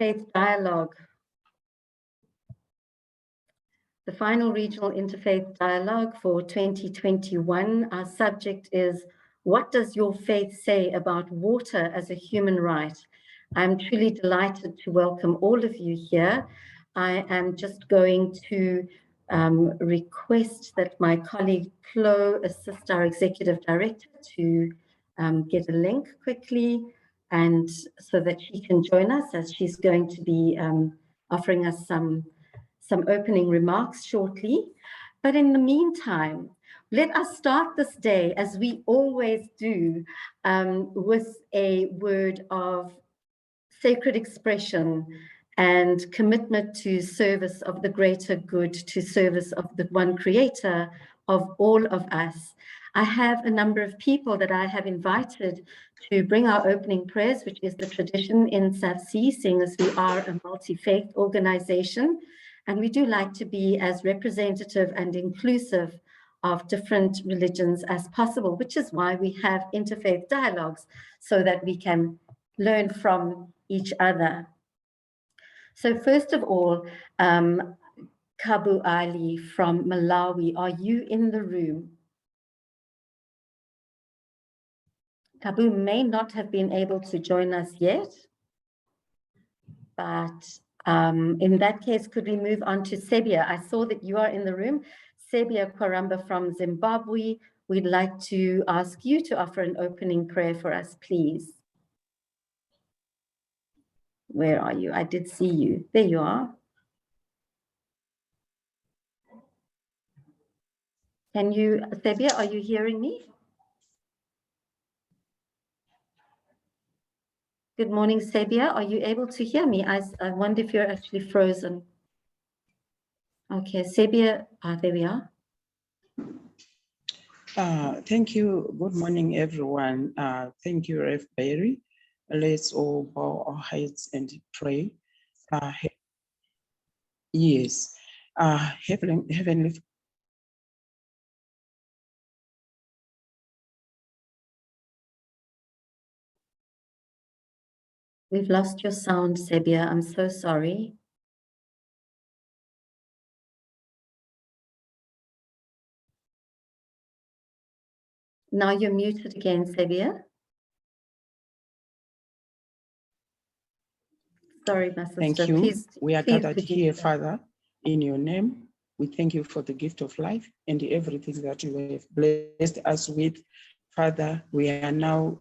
Interfaith Dialogue. The final regional interfaith dialogue for 2021. Our subject is, what does your faith say about water as a human right? I'm truly delighted to welcome all of you here. I am just going to request that my colleague Flo assist our executive director to get a link quickly, and so that she can join us, as she's going to be offering us some opening remarks shortly. But in the meantime, let us start this day, as we always do, with a word of sacred expression and commitment to service of the greater good, to service of the one creator of all of us. I have a number of people that I have invited to bring our opening prayers, which is the tradition in SAFC, seeing as we are a multi-faith organization. And we do like to be as representative and inclusive of different religions as possible, which is why we have interfaith dialogues, so that we can learn from each other. So first of all, Kabu Ali from Malawi, are you in the room? Kabu may not have been able to join us yet, but in that case, could we move on to Sebia? I saw that you are in the room. Sebia Quarumba from Zimbabwe, we'd like to ask you to offer an opening prayer for us, please. Where are you? I did see you. There you are. Can you, Sebia, are you hearing me? Good morning, Sebia. Are you able to hear me? I wonder if you're actually frozen. Okay, Sebia, there we are. Thank you. Good morning, everyone. Thank you, Rev Berry. Let's all bow our heads and pray. Yes, Heavenly We've lost your sound, Sebia. I'm so sorry. Now you're muted again, Sebia. Sorry, my sister. Thank you. Please, we are please gathered here, Father, in your name. We thank you for the gift of life and everything that you have blessed us with. Father, we are now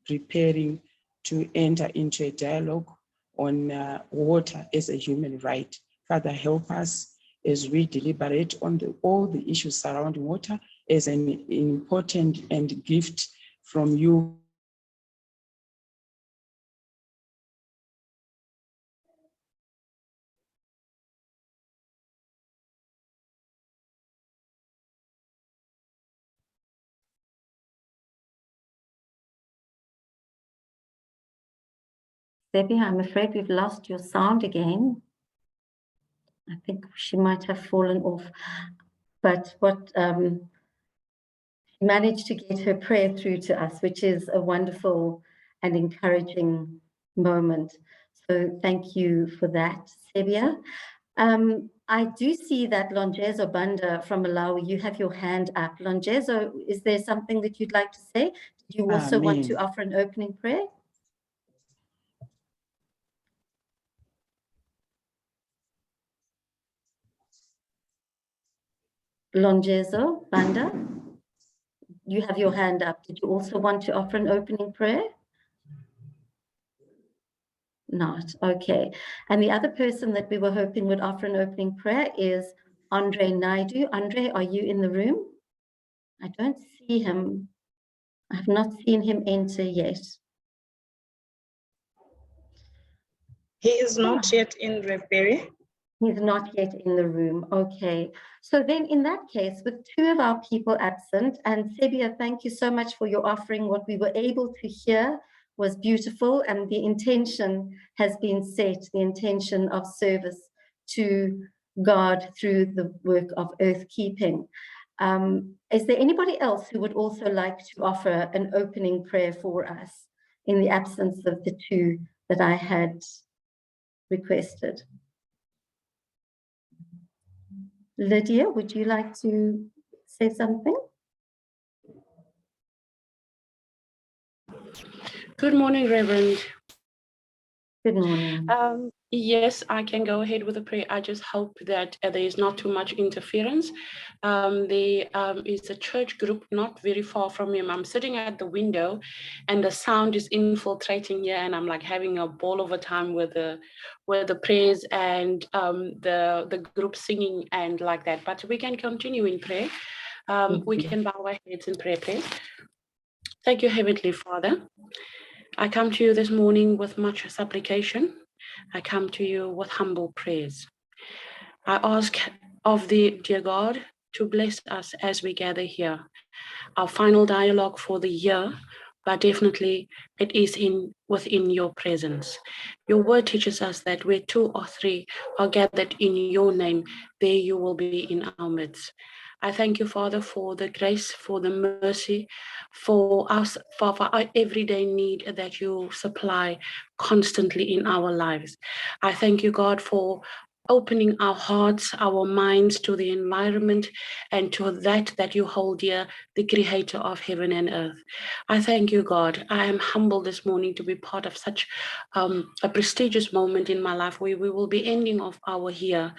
preparing to enter into a dialogue on water as a human right. Father, help us as we deliberate on all the issues surrounding water as an important and gift from you. Sebia, I'm afraid we've lost your sound again. I think she might have fallen off, but she managed to get her prayer through to us, which is a wonderful and encouraging moment. So thank you for that, Sebia. I do see that Lonjezo Banda from Malawi, you have your hand up. Lonjezo, is there something that you'd like to say? Did you also want to offer an opening prayer? Lonjezo Banda, you have your hand up. Did you also want to offer an opening prayer? Not, okay. And the other person that we were hoping would offer an opening prayer is Andre Naidu. Andre, are you in the room? I don't see him. I have not seen him enter yet. He is not yet in, Rev Berry. He's not yet in the room. Okay. So then in that case, with two of our people absent, and Sebia, thank you so much for your offering. What we were able to hear was beautiful, and the intention has been set, the intention of service to God through the work of earth keeping. Is there anybody else who would also like to offer an opening prayer for us in the absence of the two that I had requested. Lydia, would you like to say something? Good morning, Reverend. Good morning. Yes, I can go ahead with the prayer. I just hope that there is not too much interference. There is a church group not very far from him. I'm sitting at the window and the sound is infiltrating here, and I'm like having a ball of a time with the prayers and the group singing and like that. But we can continue in prayer. We can bow our heads in prayer, please. Thank you, Heavenly Father. I come to you this morning with much supplication. I come to you with humble prayers. I ask of thee, dear God, to bless us as we gather here. Our final dialogue for the year, but definitely it is within your presence. Your word teaches us that where 2 or 3 are gathered in your name, there you will be in our midst. I thank you, Father, for the grace, for the mercy, for us, for our everyday need that you supply constantly in our lives. I thank you, God, for opening our hearts, our minds to the environment and to that you hold dear, the creator of heaven and earth. I thank you, God. I am humbled this morning to be part of such a prestigious moment in my life where we will be ending off our year.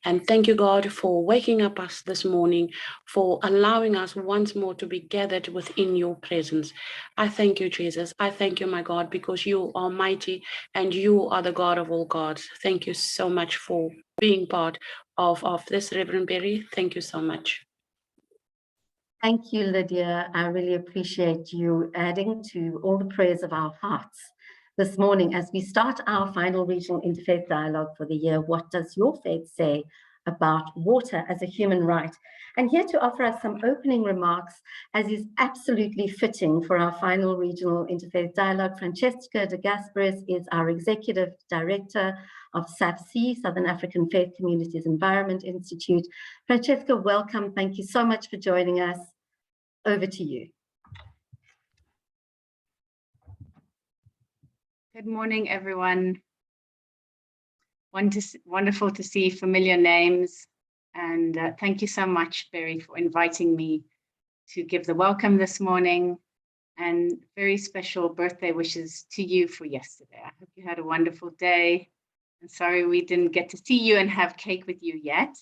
And thank you, God, for waking up us this morning, for allowing us once more to be gathered within your presence. I thank you, Jesus. I thank you, my God, because you are mighty and you are the God of all gods. Thank you so much for being part of this, Reverend Berry. Thank you so much. Thank you, Lydia. I really appreciate you adding to all the prayers of our hearts this morning as we start our final regional interfaith dialogue for the year. What does your faith say about water as a human right? And here to offer us some opening remarks, as is absolutely fitting for our final regional interfaith dialogue, Francesca de Gasperis is our Executive Director of SAFC, Southern African Faith Communities Environment Institute. Francesca, welcome. Thank you so much for joining us. Over to you. Good morning, everyone. Wonderful to see familiar names. And thank you so much, Berry, for inviting me to give the welcome this morning. And very special birthday wishes to you for yesterday. I hope you had a wonderful day. And sorry we didn't get to see you and have cake with you yet.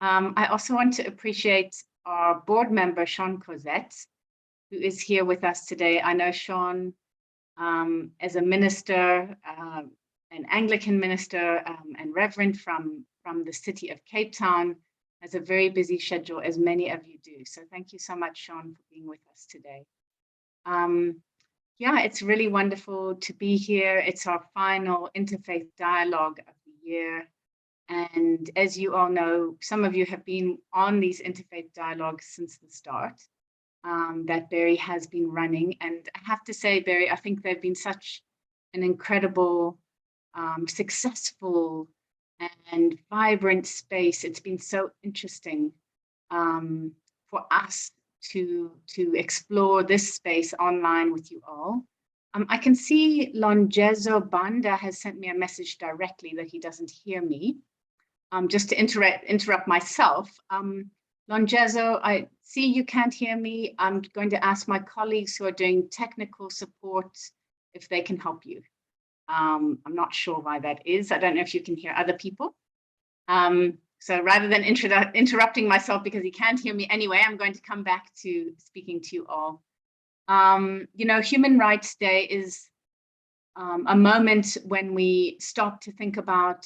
I also want to appreciate our board member, Sean Cosette, who is here with us today. I know Sean, as a minister, an Anglican minister and Reverend from the city of Cape Town, has a very busy schedule, as many of you do. So thank you so much, Sean, for being with us today. Yeah, it's really wonderful to be here. It's our final interfaith dialogue of the year. And as you all know, some of you have been on these interfaith dialogues since the start that Berry has been running. And I have to say, Berry, I think they've been such an incredible, successful and vibrant space. It's been so interesting for us to explore this space online with you all. I can see Longezo Banda has sent me a message directly that he doesn't hear me. Just to interrupt myself, Longezo, I see you can't hear me. I'm going to ask my colleagues who are doing technical support if they can help you. I'm not sure why that is. I don't know if you can hear other people. So rather than interrupting myself because he can't hear me anyway, I'm going to come back to speaking to you all. You know, Human Rights Day is a moment when we stop to think about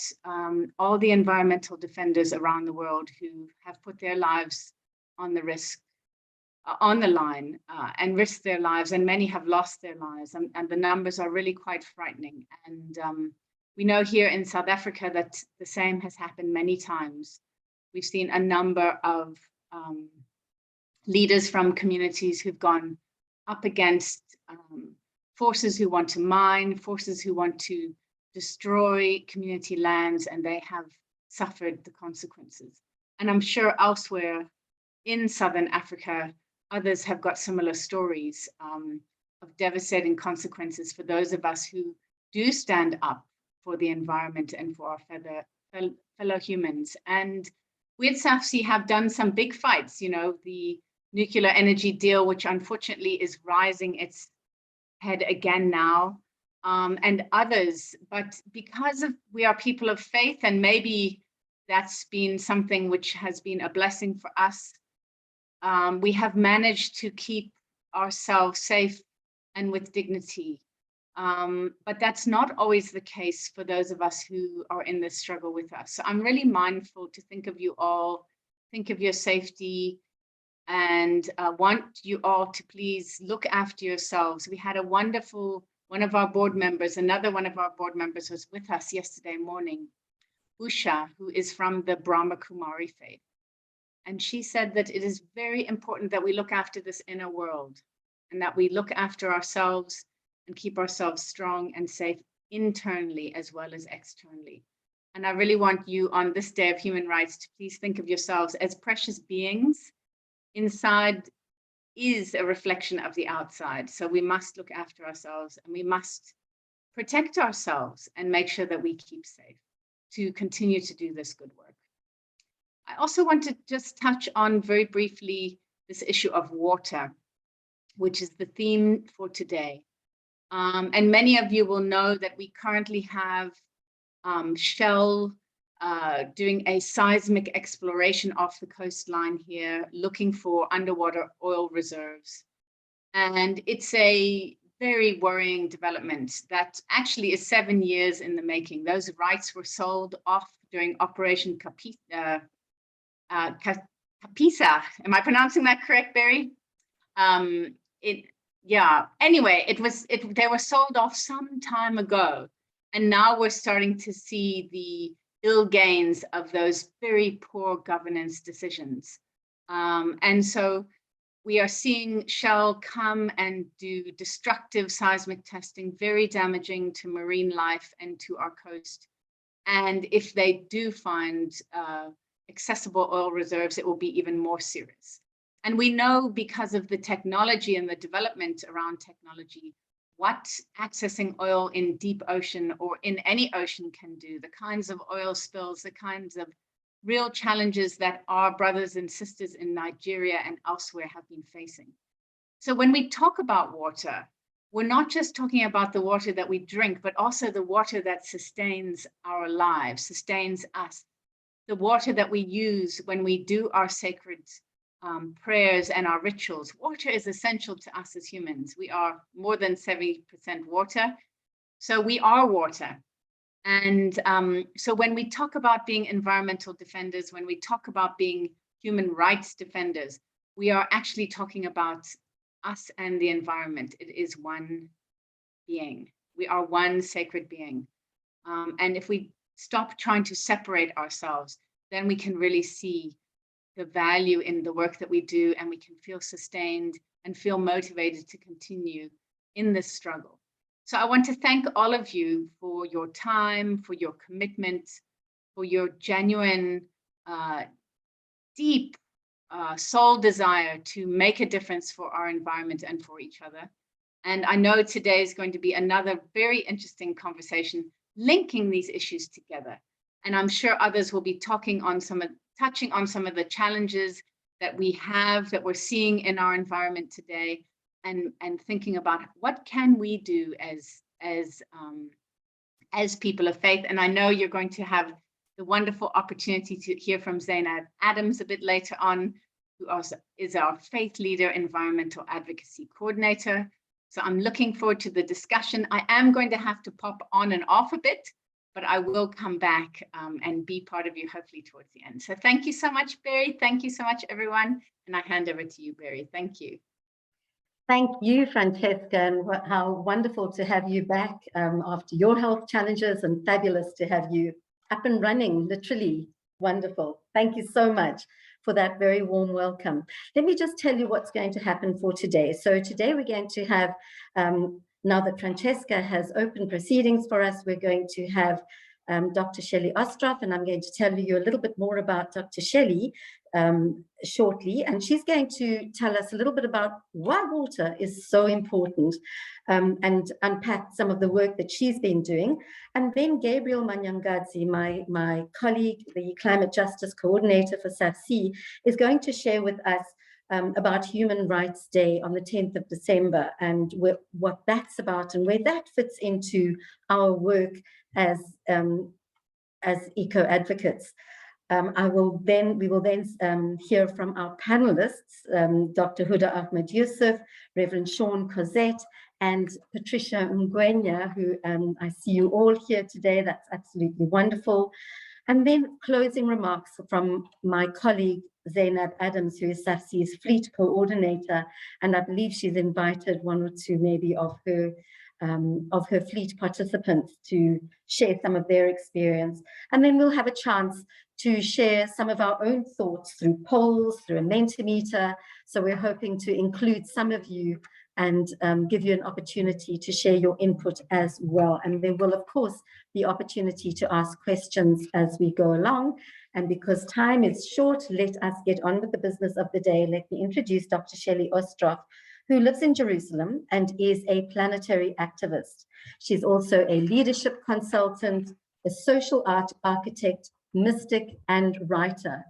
all the environmental defenders around the world who have put their lives on the line and risked their lives, and many have lost their lives, and the numbers are really quite frightening. And we know here in South Africa that the same has happened many times. We've seen a number of leaders from communities who've gone up against forces who want to mine, forces who want to destroy community lands, and they have suffered the consequences. And I'm sure elsewhere in Southern Africa, others have got similar stories of devastating consequences for those of us who do stand up for the environment and for our fellow humans. And we at SAFC have done some big fights, you know, the nuclear energy deal, which unfortunately is rising its head again now, and others. But because we are people of faith, and maybe that's been something which has been a blessing for us, we have managed to keep ourselves safe and with dignity. But that's not always the case for those of us who are in this struggle with us. So I'm really mindful to think of you all, think of your safety, and want you all to please look after yourselves. We had a wonderful, another one of our board members was with us yesterday morning, Usha, who is from the Brahma Kumari faith. And she said that it is very important that we look after this inner world, and that we look after ourselves and keep ourselves strong and safe internally as well as externally. And I really want you on this Day of Human Rights to please think of yourselves as precious beings. Inside is a reflection of the outside. So we must look after ourselves, and we must protect ourselves and make sure that we keep safe to continue to do this good work. I also want to just touch on very briefly this issue of water, which is the theme for today. And many of you will know that we currently have Shell doing a seismic exploration off the coastline here, looking for underwater oil reserves. And it's a very worrying development that actually is 7 years in the making. Those rights were sold off during Operation Capisa. Am I pronouncing that correct, Barry? Anyway, they were sold off some time ago, and now we're starting to see the ill gains of those very poor governance decisions. And so we are seeing Shell come and do destructive seismic testing, very damaging to marine life and to our coast. And if they do find accessible oil reserves, it will be even more serious. And we know, because of the technology and the development around technology, what accessing oil in deep ocean or in any ocean can do, the kinds of oil spills, the kinds of real challenges that our brothers and sisters in Nigeria and elsewhere have been facing. So when we talk about water, we're not just talking about the water that we drink, but also the water that sustains our lives, sustains us, the water that we use when we do our sacred prayers and our rituals. Water is essential to us as humans. We are more than 70% water, so we are water. And so when we talk about being environmental defenders, when we talk about being human rights defenders, we are actually talking about us and the environment. It is one being. We are one sacred being. And if we stop trying to separate ourselves, then we can really see the value in the work that we do, and we can feel sustained and feel motivated to continue in this struggle. So I want to thank all of you for your time, for your commitment, for your genuine, deep soul desire to make a difference for our environment and for each other. And I know today is going to be another very interesting conversation linking these issues together. And I'm sure others will be touching on some of the challenges that we have, that we're seeing in our environment today, and thinking about what can we do as people of faith. And I know you're going to have the wonderful opportunity to hear from Zainab Adams a bit later on, who also is our faith leader, environmental advocacy coordinator. So I'm looking forward to the discussion. I am going to have to pop on and off a bit, but I will come back and be part of you hopefully towards the end. So thank you so much, Barry. Thank you so much, everyone. And I hand over to you, Barry. Thank you. Thank you, Francesca, and how wonderful to have you back after your health challenges, and fabulous to have you up and running, literally wonderful. Thank you so much for that very warm welcome. Let me just tell you what's going to happen for today. So today we're going to have, now that Francesca has opened proceedings for us, we're going to have Dr. Shelly Ostroff, and I'm going to tell you a little bit more about Dr. Shelly shortly, and she's going to tell us a little bit about why water is so important and unpack some of the work that she's been doing. And then Gabriel Manyangadzi, my colleague, the Climate Justice Coordinator for SAFC, is going to share with us about Human Rights Day on the 10th of December and what that's about and where that fits into our work as eco-advocates. We will then hear from our panelists, Dr. Huda Ahmed Youssef, Reverend Cosette, and Patricia Nguyen, who I see you all here today. That's absolutely wonderful. And then closing remarks from my colleague, Zainab Adams, who is SAFC's fleet coordinator, and I believe she's invited one or two maybe of her fleet participants to share some of their experience. And then we'll have a chance to share some of our own thoughts through polls, through a Mentimeter. So we're hoping to include some of you and give you an opportunity to share your input as well. And there will, of course, be opportunity to ask questions as we go along. And because time is short, let us get on with the business of the day. Let me introduce Dr. Shelly Ostroff, who lives in Jerusalem and is a planetary activist. She's also a leadership consultant, a social art architect, mystic, and writer.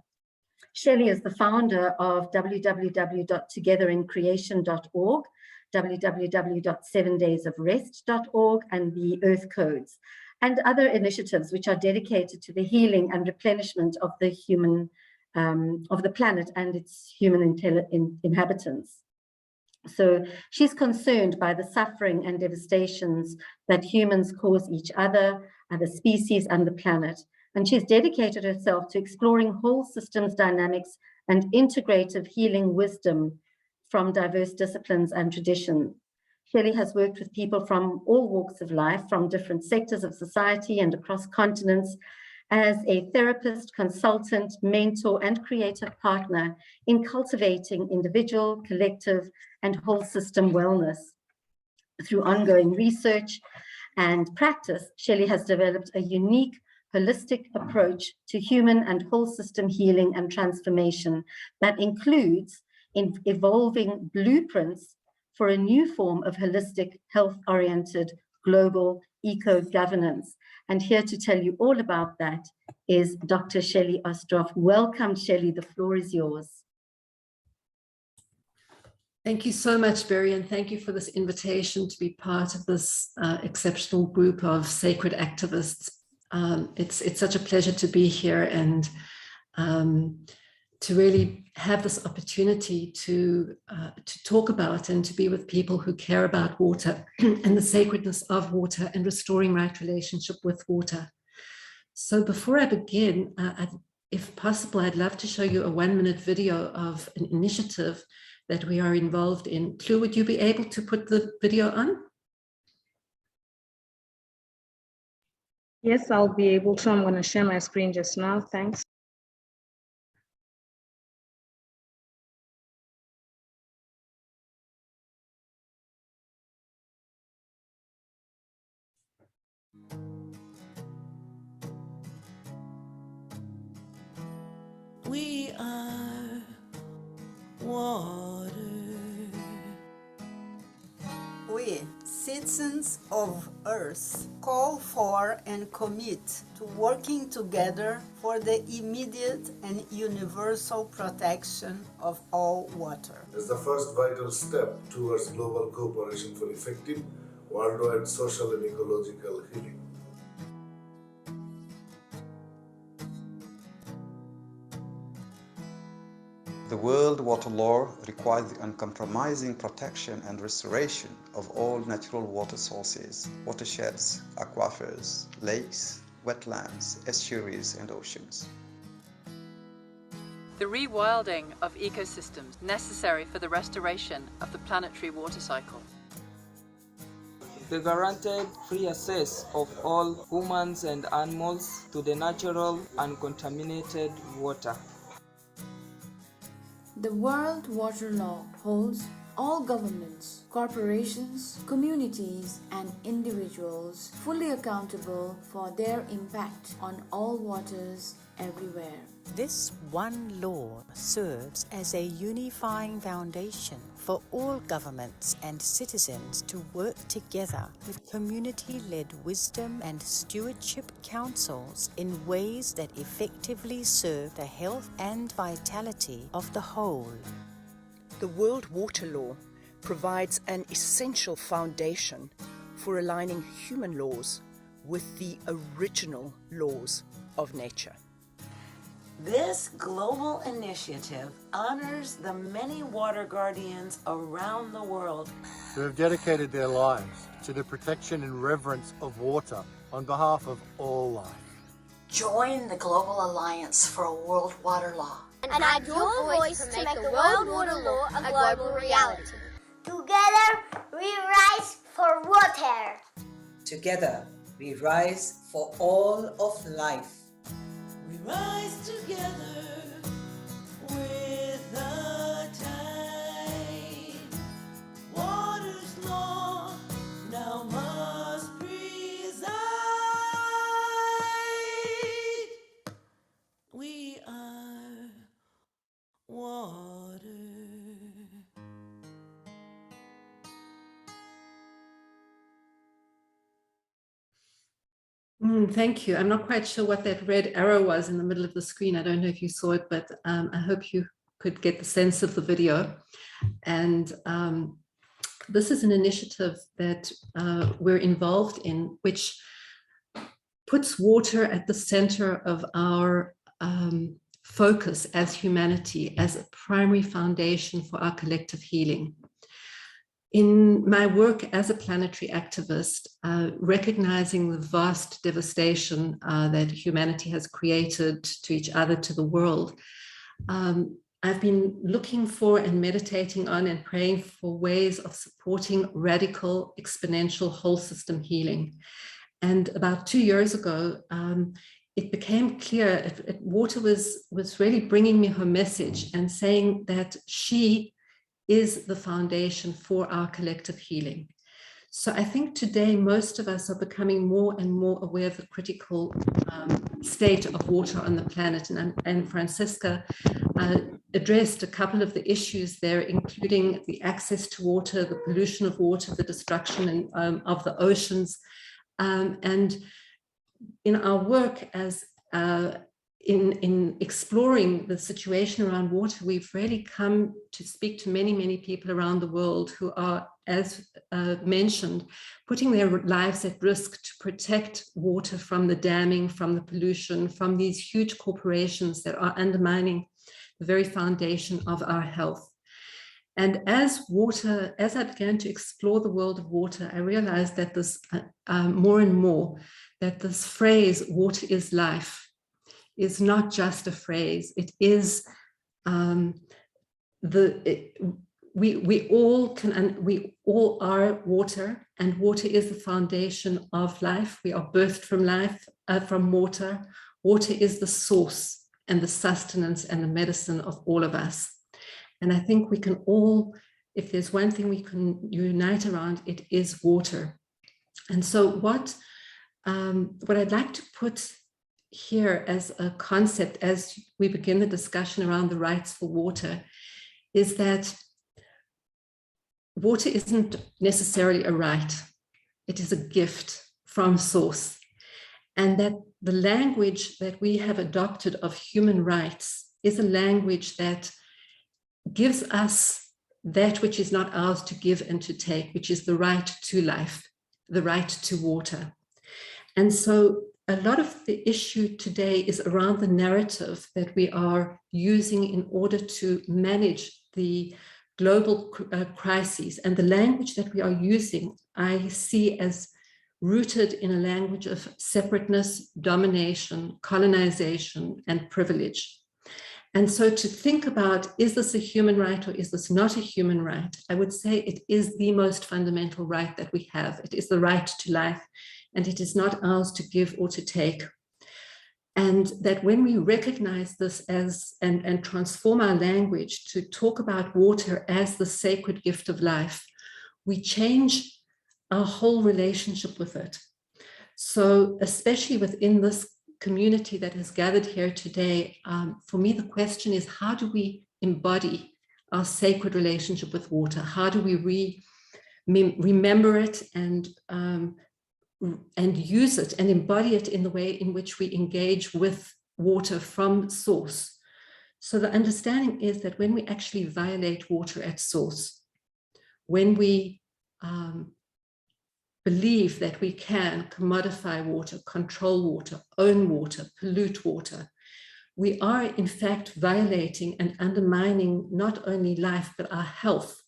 Shelly is the founder of www.togetherincreation.org, www.7daysofrest.org, and the Earth Codes, and other initiatives which are dedicated to the healing and replenishment of the planet and its human inhabitants. So she's concerned by the suffering and devastations that humans cause each other species, and the planet. And she's dedicated herself to exploring whole systems dynamics and integrative healing wisdom from diverse disciplines and traditions. Shelly has worked with people from all walks of life, from different sectors of society and across continents, as a therapist, consultant, mentor, and creative partner in cultivating individual, collective, and whole system wellness. Through ongoing research and practice, Shelly has developed a unique, holistic approach to human and whole system healing and transformation that includes evolving blueprints for a new form of holistic, health-oriented global eco-governance. And here to tell you all about that is Dr. Shelly Ostroff. Welcome, Shelly, the floor is yours. Thank you so much, Berry, and thank you for this invitation to be part of this exceptional group of sacred activists. It's such a pleasure to be here and to really have this opportunity to talk about and to be with people who care about water and the sacredness of water and restoring right relationship with water. So before I begin, if possible, I'd love to show you a 1-minute video of an initiative that we are involved in. Clu, would you be able to put the video on? Yes, I'll be able to. I'm going to share my screen just now. Thanks. We are water. We, citizens of Earth, call for and commit to working together for the immediate and universal protection of all water. As the first vital step towards global cooperation for effective, worldwide social and ecological healing. The World Water Law requires the uncompromising protection and restoration of all natural water sources, watersheds, aquifers, lakes, wetlands, estuaries, and oceans. The rewilding of ecosystems necessary for the restoration of the planetary water cycle. The guaranteed free access of all humans and animals to the natural uncontaminated water. The World Water Law holds all governments, corporations, communities, and individuals fully accountable for their impact on all waters everywhere. This one law serves as a unifying foundation for all governments and citizens to work together with community-led wisdom and stewardship councils in ways that effectively serve the health and vitality of the whole. The World Water Law provides an essential foundation for aligning human laws with the original laws of nature. This global initiative honors the many water guardians around the world who have dedicated their lives to the protection and reverence of water on behalf of all life. Join the Global Alliance for a World Water Law and add your voice to make the World Water Law a global reality. Together, we rise for water. Together, we rise for all of life. We rise together with the tide. Water's law now must preside. We are water. Thank you. I'm not quite sure what that red arrow was in the middle of the screen. I don't know if you saw it, but I hope you could get the sense of the video. And this is an initiative that we're involved in, which puts water at the center of our focus as humanity, as a primary foundation for our collective healing. In my work as a planetary activist, recognizing the vast devastation that humanity has created to each other, to the world, I've been looking for and meditating on and praying for ways of supporting radical, exponential whole system healing. And about 2 years ago, it became clear water was really bringing me her message and saying that she is the foundation for our collective healing. So I think today most of us are becoming more and more aware of the critical state of water on the planet. And Francisca addressed a couple of the issues there, including the access to water, the pollution of water, the destruction of the oceans. And in our work as in exploring the situation around water, we've really come to speak to many, many people around the world who are, as mentioned, putting their lives at risk to protect water from the damming, from the pollution, from these huge corporations that are undermining the very foundation of our health. And as I began to explore the world of water, I realized that this more and more, that this phrase, water is life, is not just a phrase. It is we all are water, and water is the foundation of life. We are birthed from life, from water. Water is the source and the sustenance and the medicine of all of us. And I think we can all, if there's one thing we can unite around, it is water. And so what I'd like to put here as a concept as we begin the discussion around the rights for water is that water isn't necessarily a right. It is a gift from source. And that the language that we have adopted of human rights is a language that gives us that which is not ours to give and to take, which is the right to life, the right to water. And so a lot of the issue today is around the narrative that we are using in order to manage the global crises. And the language that we are using, I see as rooted in a language of separateness, domination, colonization, and privilege. And so to think about, is this a human right or is this not a human right? I would say it is the most fundamental right that we have. It is the right to life, and it is not ours to give or to take. And that when we recognize this as and transform our language to talk about water as the sacred gift of life, we change our whole relationship with it. So especially within this community that has gathered here today, for me, the question is, how do we embody our sacred relationship with water? How do we remember it and use it and embody it in the way in which we engage with water from source? So the understanding is that when we actually violate water at source, when we believe that we can commodify water, control water, own water, pollute water, we are in fact violating and undermining not only life, but our health,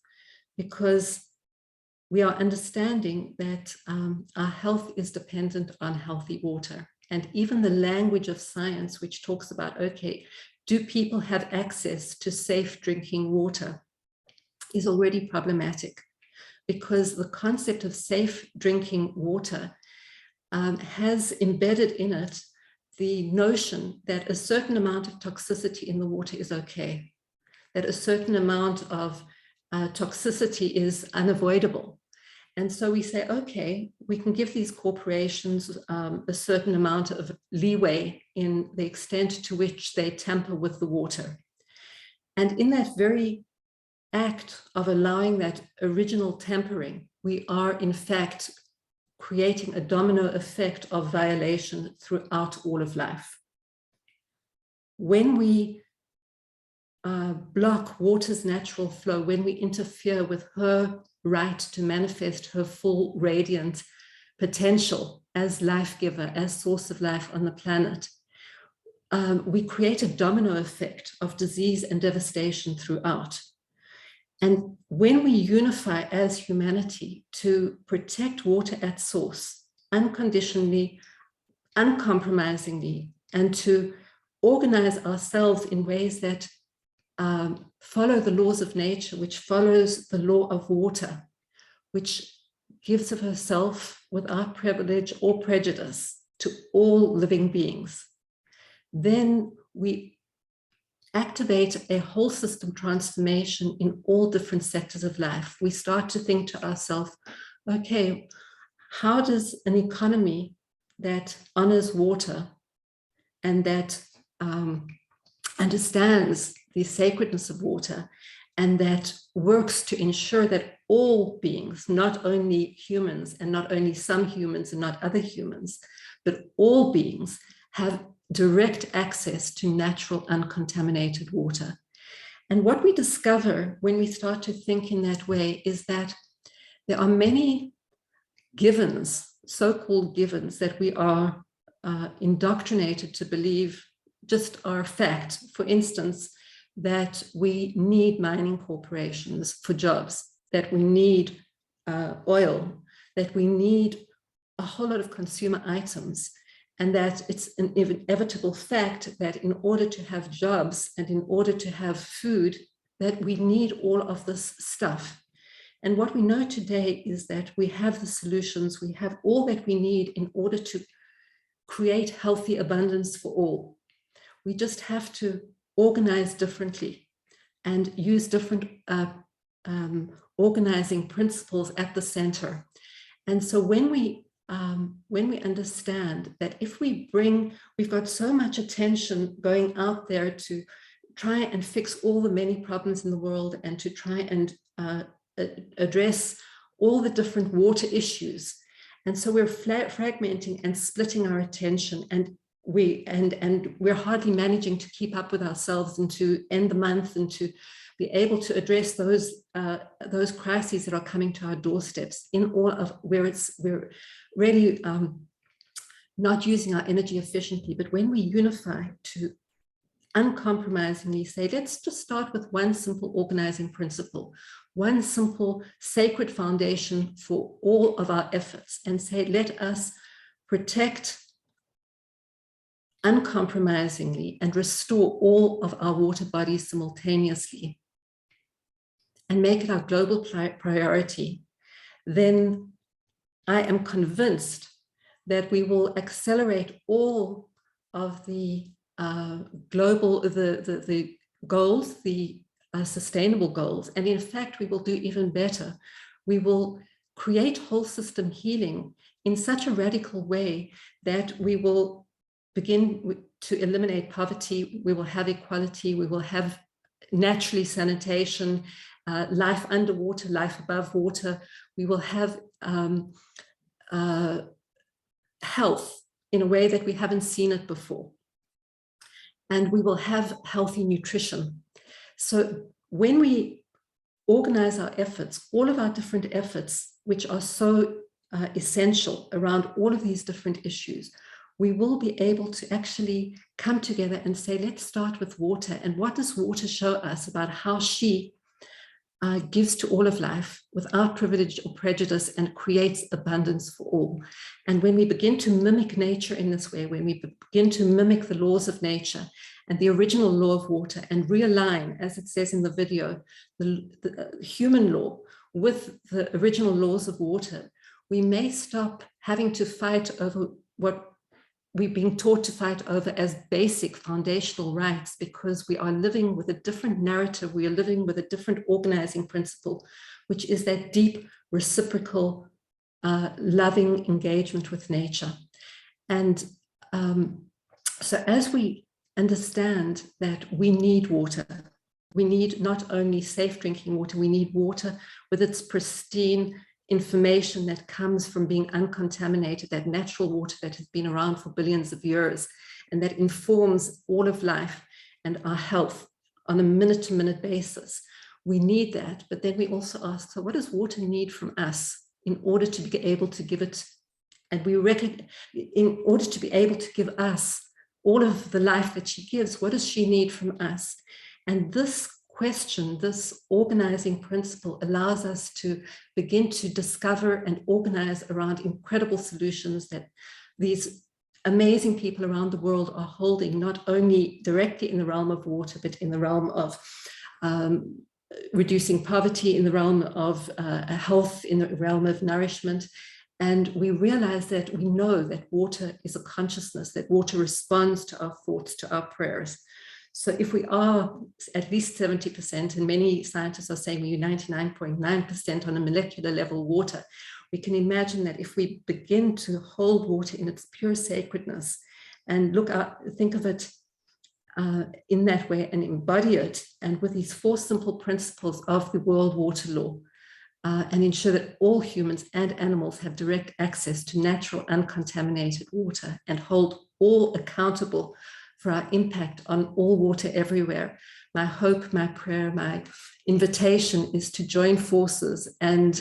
because we are understanding that our health is dependent on healthy water. And even the language of science, which talks about, okay, do people have access to safe drinking water, is already problematic, because the concept of safe drinking water has embedded in it the notion that a certain amount of toxicity in the water is okay, that a certain amount of toxicity is unavoidable. And so we say, okay, we can give these corporations a certain amount of leeway in the extent to which they tamper with the water. And in that very act of allowing that original tampering, we are in fact creating a domino effect of violation throughout all of life. When we block water's natural flow, when we interfere with her right to manifest her full radiant potential as life giver, as source of life on the planet, we create a domino effect of disease and devastation throughout. And when we unify as humanity to protect water at source, unconditionally, uncompromisingly, and to organize ourselves in ways that follow the laws of nature, which follows the law of water, which gives of herself without privilege or prejudice to all living beings, then we activate a whole system transformation in all different sectors of life. We start to think to ourselves, okay, how does an economy that honors water and that understands the sacredness of water and that works to ensure that all beings, not only humans and not only some humans and not other humans, but all beings have direct access to natural uncontaminated water. And what we discover when we start to think in that way is that there are many givens, so-called givens, that we are indoctrinated to believe just are fact. For instance, that we need mining corporations for jobs, that we need oil, that we need a whole lot of consumer items, and that it's an inevitable fact that in order to have jobs and in order to have food, that we need all of this stuff. And what we know today is that we have the solutions, we have all that we need in order to create healthy abundance for all. We just have to organize differently and use different organizing principles at the center. And so when we understand that if we've got so much attention going out there to try and fix all the many problems in the world and to try and address all the different water issues. And so we're fragmenting and splitting our attention, and we're hardly managing to keep up with ourselves and to end the month and to be able to address those crises that are coming to our doorsteps in all of we're really not using our energy efficiently. But when we unify to uncompromisingly say, let's just start with one simple organizing principle, one simple sacred foundation for all of our efforts, and say, let us protect uncompromisingly and restore all of our water bodies simultaneously and make it our global priority, then I am convinced that we will accelerate all the global, the goals, the sustainable goals. And in fact, we will do even better. We will create whole system healing in such a radical way that we will begin to eliminate poverty. We will have equality. We will have naturally sanitation, life underwater, life above water. We will have health in a way that we haven't seen it before. And we will have healthy nutrition. So when we organize our efforts, all of our different efforts, which are so essential around all of these different issues, we will be able to actually come together and say, let's start with water. And what does water show us about how she gives to all of life without privilege or prejudice and creates abundance for all? And when we begin to mimic nature in this way, when we begin to mimic the laws of nature and the original law of water and realign, as it says in the video, the human law with the original laws of water, we may stop having to fight over what we've been taught to fight over as basic foundational rights, because we are living with a different narrative. We are living with a different organizing principle, which is that deep, reciprocal, loving engagement with nature. And so as we understand that we need water, we need not only safe drinking water, we need water with its pristine information that comes from being uncontaminated, that natural water that has been around for billions of years and that informs all of life and our health on a minute-to-minute basis. We need that, but then we also ask, so what does water need from us in order to be able to give it? And we recognize, in order to be able to give us all of the life that she gives, what does she need from us? And this question, this organizing principle allows us to begin to discover and organize around incredible solutions that these amazing people around the world are holding, not only directly in the realm of water, but in the realm of reducing poverty, in the realm of health, in the realm of nourishment. And we realize that we know that water is a consciousness, that water responds to our thoughts, to our prayers. So if we are at least 70%, and many scientists are saying we're 99.9% on a molecular level water, we can imagine that if we begin to hold water in its pure sacredness and think of it in that way and embody it, and with these 4 simple principles of the World Water Law, and ensure that all humans and animals have direct access to natural uncontaminated water and hold all accountable for our impact on all water everywhere. My hope, my prayer, my invitation is to join forces and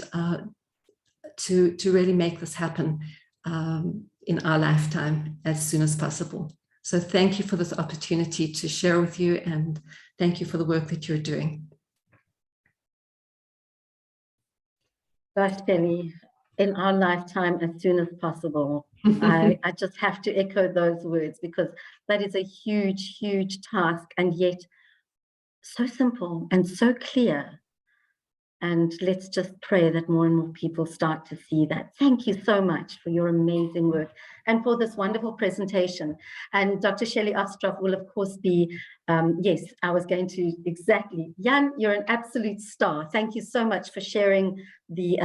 to really make this happen in our lifetime as soon as possible. So thank you for this opportunity to share with you, and thank you for the work that you're doing. Gosh, Shelly, in our lifetime as soon as possible. I just have to echo those words, because that is a huge, huge task, and yet so simple and so clear. And let's just pray that more and more people start to see that. Thank you so much for your amazing work and for this wonderful presentation. And Dr. Shelly Ostroff will, of course, be, yes, I was going to, exactly. Jan, you're an absolute star. Thank you so much for sharing the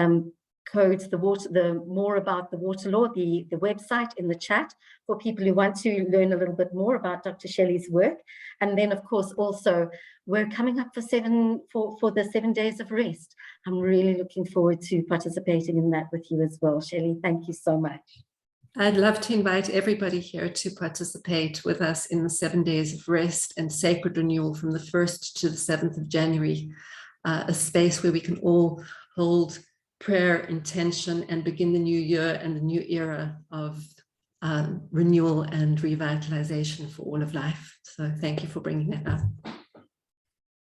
codes, the more about the water law, the website in the chat for people who want to learn a little bit more about Dr. Shelly's work. And then, of course, also we're coming up for the 7 days of rest. I'm really looking forward to participating in that with you as well, Shelly. Thank you so much. I'd love to invite everybody here to participate with us in the 7 days of rest and sacred renewal from the 1st to the 7th of January, a space where we can all hold prayer, intention, and begin the new year and the new era of renewal and revitalization for all of life. So thank you for bringing that up.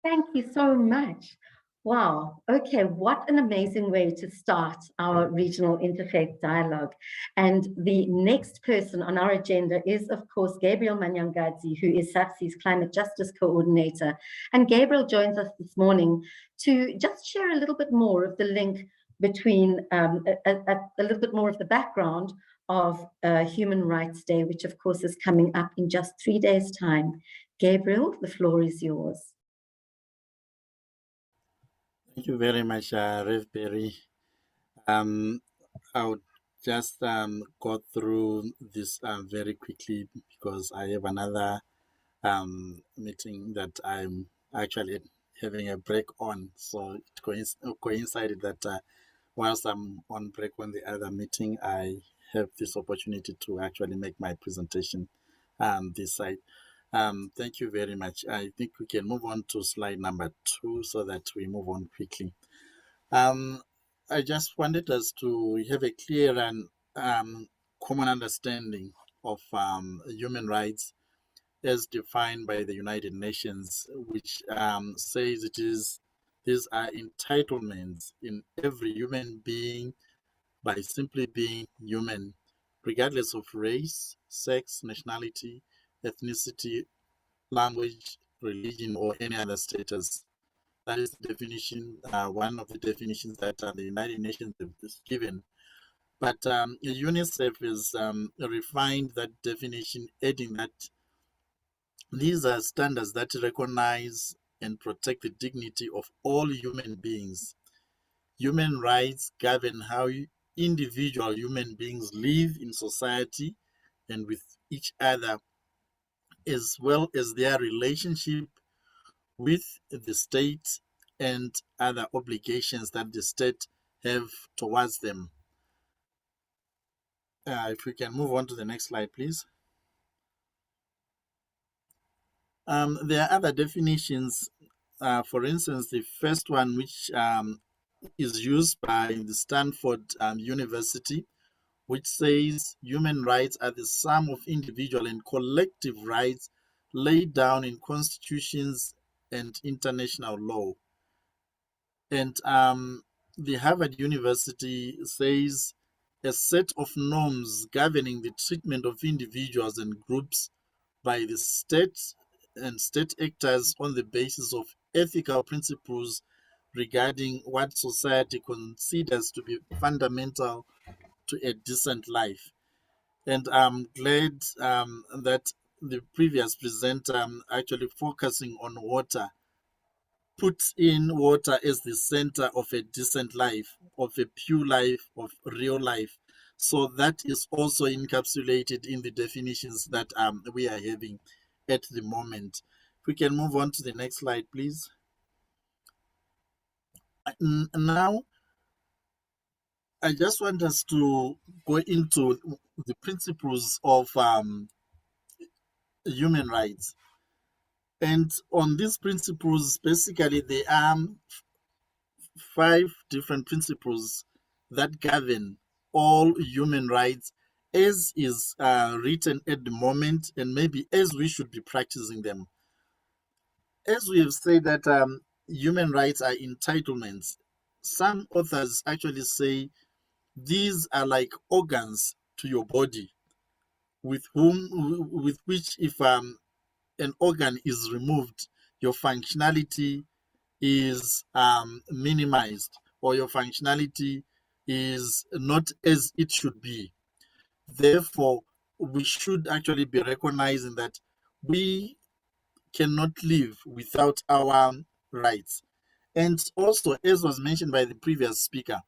Thank you so much. Wow. Okay, what an amazing way to start our regional interfaith dialogue. And the next person on our agenda is, of course, Gabriel Manyangadzi, who is SAFC's Climate Justice Coordinator. And Gabriel joins us this morning to just share a little bit more of the link between a little bit more of the background of Human Rights Day, which of course is coming up in just 3 days' time. Gabriel, the floor is yours. Thank you very much, Rev Perry. I would just go through this very quickly because I have another meeting that I'm actually having a break on. So it coincided that whilst I'm on break on the other meeting, I have this opportunity to actually make my presentation this side. Thank you very much. I think we can move on to slide number 2 so that we move on quickly. I just wanted us to have a clear and common understanding of human rights as defined by the United Nations, which says these are entitlements in every human being by simply being human, regardless of race, sex, nationality, ethnicity, language, religion, or any other status. That is the definition, one of the definitions that the United Nations has given. But UNICEF has refined that definition, adding that these are standards that recognize and protect the dignity of all human beings. Human rights govern how individual human beings live in society and with each other, as well as their relationship with the state and other obligations that the state have towards them. If we can move on to the next slide, please. There are other definitions. For instance, the first one, which is used by the Stanford University, which says human rights are the sum of individual and collective rights laid down in constitutions and international law. And the Harvard University says a set of norms governing the treatment of individuals and groups by the state and state actors on the basis of ethical principles regarding what society considers to be fundamental to a decent life. And I'm glad that the previous presenter actually focusing on water, puts in water as the center of a decent life, of a pure life, of real life. So that is also encapsulated in the definitions that we are having at the moment. If we can move on to the next slide, please. Now, I just want us to go into the principles of human rights. And on these principles, basically, there are 5 different principles that govern all human rights as is written at the moment, and maybe as we should be practicing them. As we have said that human rights are entitlements, some authors actually say these are like organs to your body, with which if an organ is removed, your functionality is minimized, or your functionality is not as it should be. Therefore, we should actually be recognizing that we cannot live without our rights. And also, as was mentioned by the previous speaker,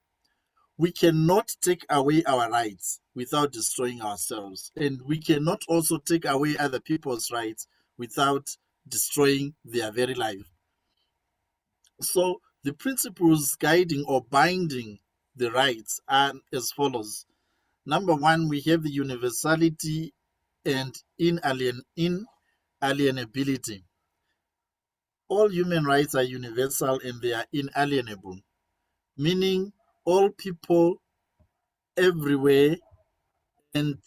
we cannot take away our rights without destroying ourselves. And we cannot also take away other people's rights without destroying their very life. So the principles guiding or binding the rights are as follows. Number 1, we have the universality and inalienability. All human rights are universal and they are inalienable, meaning all people everywhere and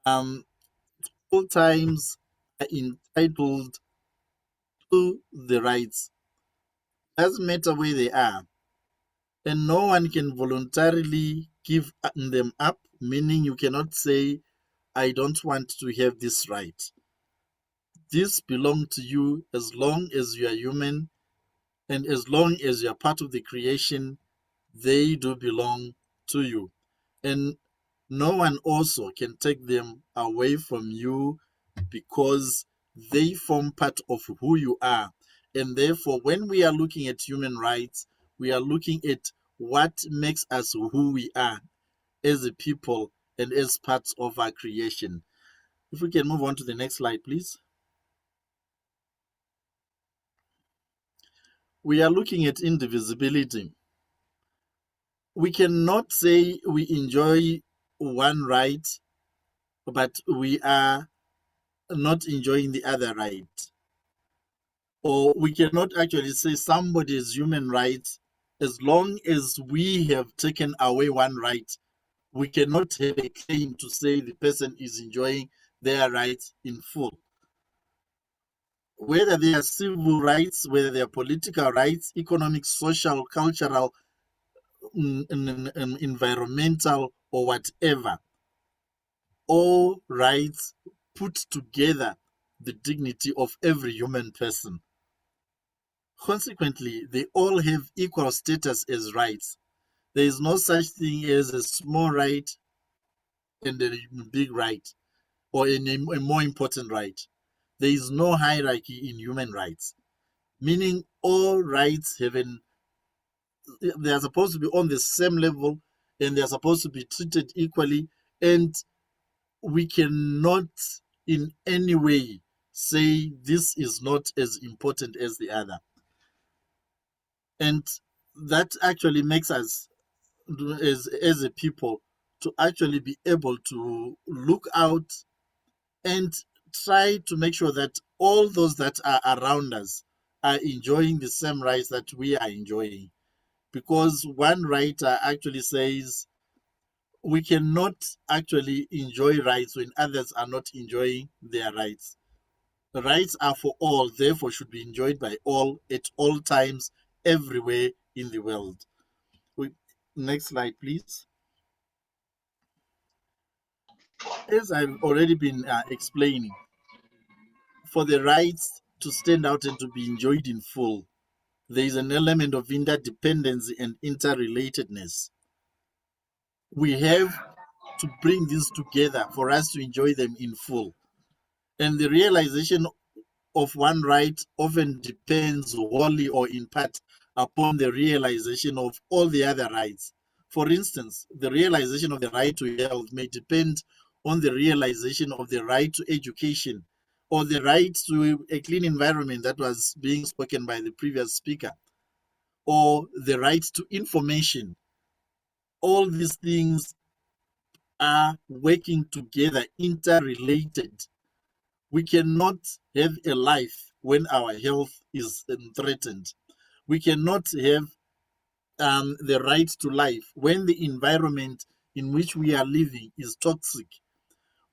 all times are entitled to the rights. Doesn't matter where they are. And no one can voluntarily give them up, meaning you cannot say, I don't want to have this right. This belongs to you as long as you are human, and as long as you are part of the creation, they do belong to you. And no one also can take them away from you, because they form part of who you are. And therefore, when we are looking at human rights, we are looking at what makes us who we are as a people and as parts of our creation. If we can move on to the next slide, please. We are looking at indivisibility. We cannot say we enjoy one right, but we are not enjoying the other right. Or we cannot actually say somebody's human rights, as long as we have taken away one right, we cannot have a claim to say the person is enjoying their rights in full. Whether they are civil rights, whether they are political rights, economic, social, cultural, environmental, or whatever, all rights put together the dignity of every human person. Consequently, they all have equal status as rights. There is no such thing as a small right and a big right, or a more important right. There is no hierarchy in human rights, meaning all rights they are supposed to be on the same level, and they are supposed to be treated equally, and we cannot in any way say this is not as important as the other. And that actually makes us, as a people, to actually be able to look out and try to make sure that all those that are around us are enjoying the same rights that we are enjoying. Because one writer actually says we cannot actually enjoy rights when others are not enjoying their rights. The rights are for all, therefore should be enjoyed by all at all times, everywhere in the world. Next slide, please. As I've already been explaining, for the rights to stand out and to be enjoyed in full, there is an element of interdependency and interrelatedness. We have to bring these together for us to enjoy them in full. And the realization of one right often depends wholly or in part upon the realization of all the other rights. For instance, the realization of the right to health may depend on the realization of the right to education, or the right to a clean environment that was being spoken by the previous speaker, or the right to information. All these things are working together, interrelated. We cannot have a life when our health is threatened. We cannot have the right to life when the environment in which we are living is toxic.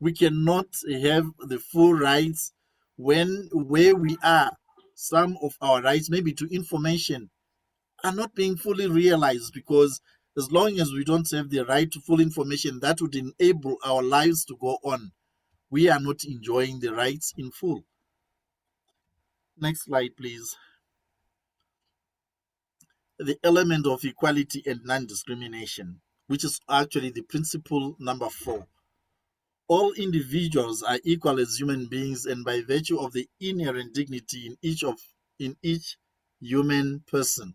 We cannot have the full rights when where we are, some of our rights, maybe to information, are not being fully realized, because as long as we don't have the right to full information that would enable our lives to go on, we are not enjoying the rights in full. Next slide, please. The element of equality and non-discrimination, which is actually the principle number 4. All individuals are equal as human beings, and by virtue of the inherent dignity in each human person,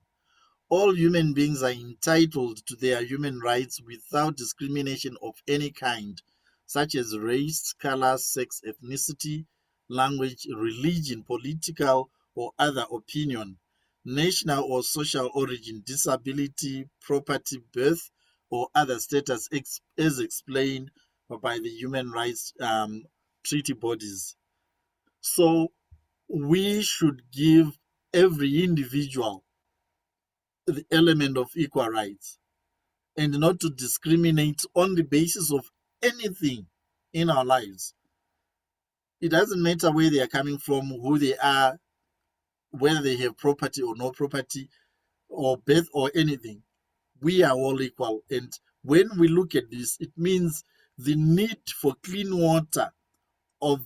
all human beings are entitled to their human rights without discrimination of any kind, such as race, color, sex, ethnicity, language, religion, political or other opinion, national or social origin, disability, property, birth, or other status as explained by the human rights treaty bodies. So we should give every individual the element of equal rights, and not to discriminate on the basis of anything in our lives. It doesn't matter where they are coming from, who they are, whether they have property or no property, or birth or anything. We are all equal. And when we look at this, it means the need for clean water of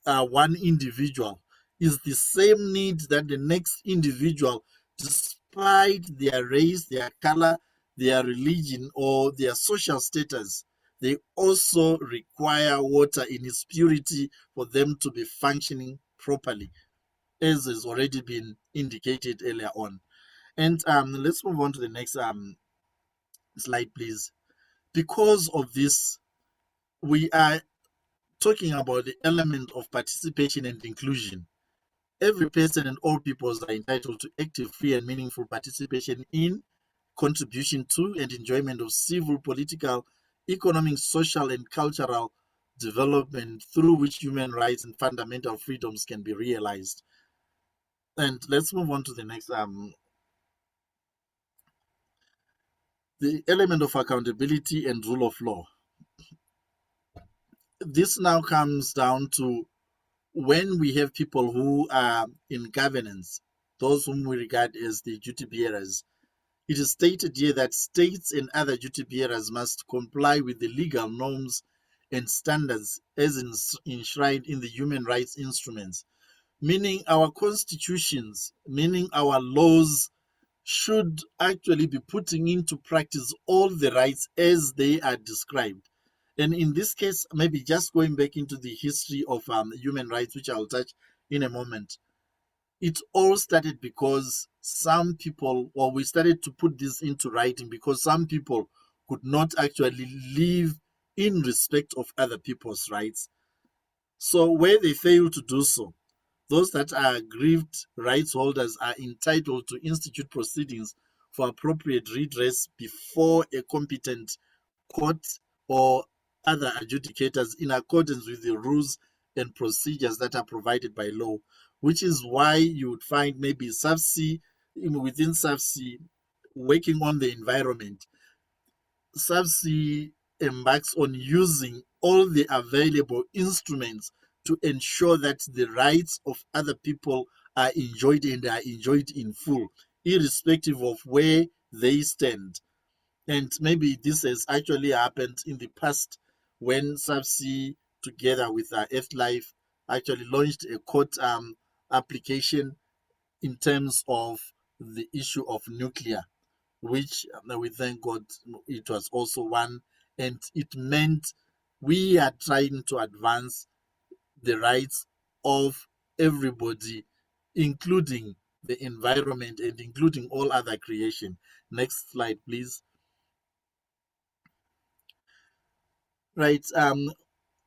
one individual is the same need that the next individual, despite their race, their color, their religion, or their social status, they also require water in its purity for them to be functioning properly, as has already been indicated earlier on. And let's move on to the next slide, please. Because of this, we are talking about the element of participation and inclusion. Every person and all peoples are entitled to active, free, and meaningful participation in, contribution to, and enjoyment of civil, political, economic, social, and cultural development through which human rights and fundamental freedoms can be realized. And let's move on to the next. The element of accountability and rule of law. This now comes down to when we have people who are in governance, those whom we regard as the duty bearers. It is stated here that states and other duty bearers must comply with the legal norms and standards as enshrined in the human rights instruments, meaning our constitutions, meaning our laws should actually be putting into practice all the rights as they are described. And in this case, maybe just going back into the history of human rights, which I'll touch in a moment, it all started because some people, or we started to put this into writing because some people could not actually live in respect of other people's rights. So where they fail to do so, those that are aggrieved rights holders are entitled to institute proceedings for appropriate redress before a competent court or other adjudicators in accordance with the rules and procedures that are provided by law, which is why you would find maybe SAFC, within SAFC, working on the environment. SAFC embarks on using all the available instruments to ensure that the rights of other people are enjoyed and are enjoyed in full, irrespective of where they stand. And maybe this has actually happened in the past when SAFC, together with Earthlife, actually launched a court application in terms of the issue of nuclear, which we thank God it was also one, and it meant we are trying to advance the rights of everybody, including the environment and including all other creation. Next slide, please. Right.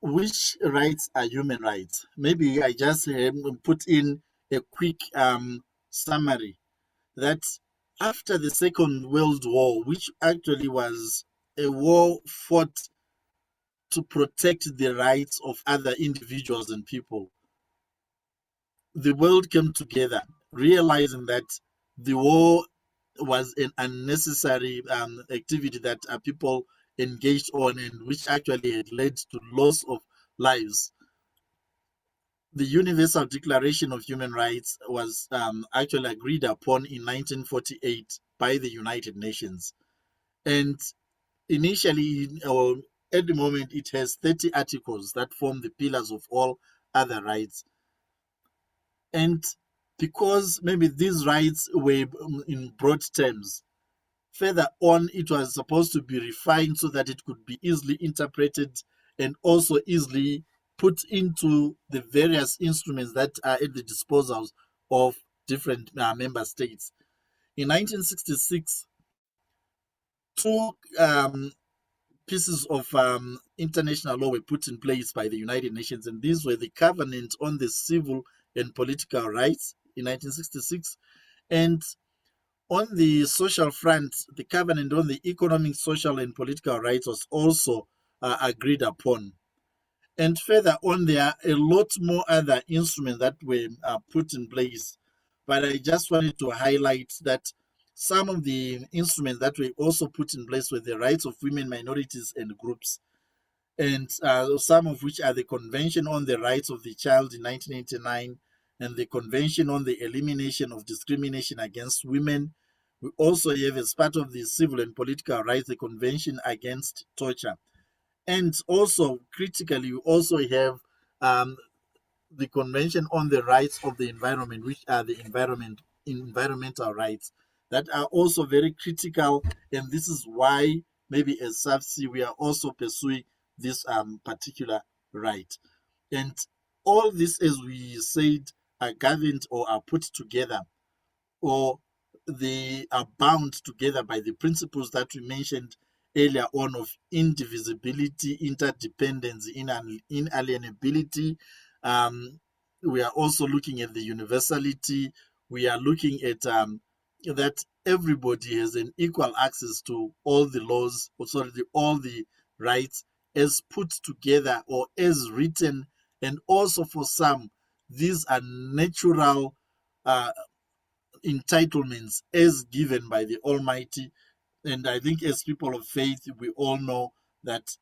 Which rights are human rights? Maybe I just put in a quick summary that after the Second World War, which actually was a war fought to protect the rights of other individuals and people, the world came together, realizing that the war was an unnecessary activity that people engaged on, and which actually had led to loss of lives. The Universal Declaration of Human Rights was actually agreed upon in 1948 by the United Nations. And initially, or at the moment, it has 30 articles that form the pillars of all other rights. And because maybe these rights were in broad terms, further on, it was supposed to be refined so that it could be easily interpreted and also easily put into the various instruments that are at the disposal of different member states. In 1966, two pieces of international law were put in place by the United Nations, and these were the Covenant on the Civil and Political Rights in 1966, and on the social front, the Covenant on the Economic, Social, and Political Rights was also agreed upon. And further on, there are a lot more other instruments that were put in place. But I just wanted to highlight that some of the instruments that were also put in place were the rights of women, minorities, and groups. And some of which are the Convention on the Rights of the Child in 1989 and the Convention on the Elimination of Discrimination Against Women. We also have, as part of the civil and political rights, the Convention Against Torture. And also, critically, we also have the Convention on the Rights of the Environment, which are the environmental rights that are also very critical. And this is why maybe as SAFC, we are also pursuing this particular right. And all this, as we said, are governed or are put together, or they are bound together by the principles that we mentioned earlier on of indivisibility, interdependence, inalienability. We are also looking at the universality. We are looking at that everybody has an equal access to all the laws, or sorry, all the rights as put together or as written. And also for some, these are natural entitlements as given by the Almighty. And I think as people of faith, we all know that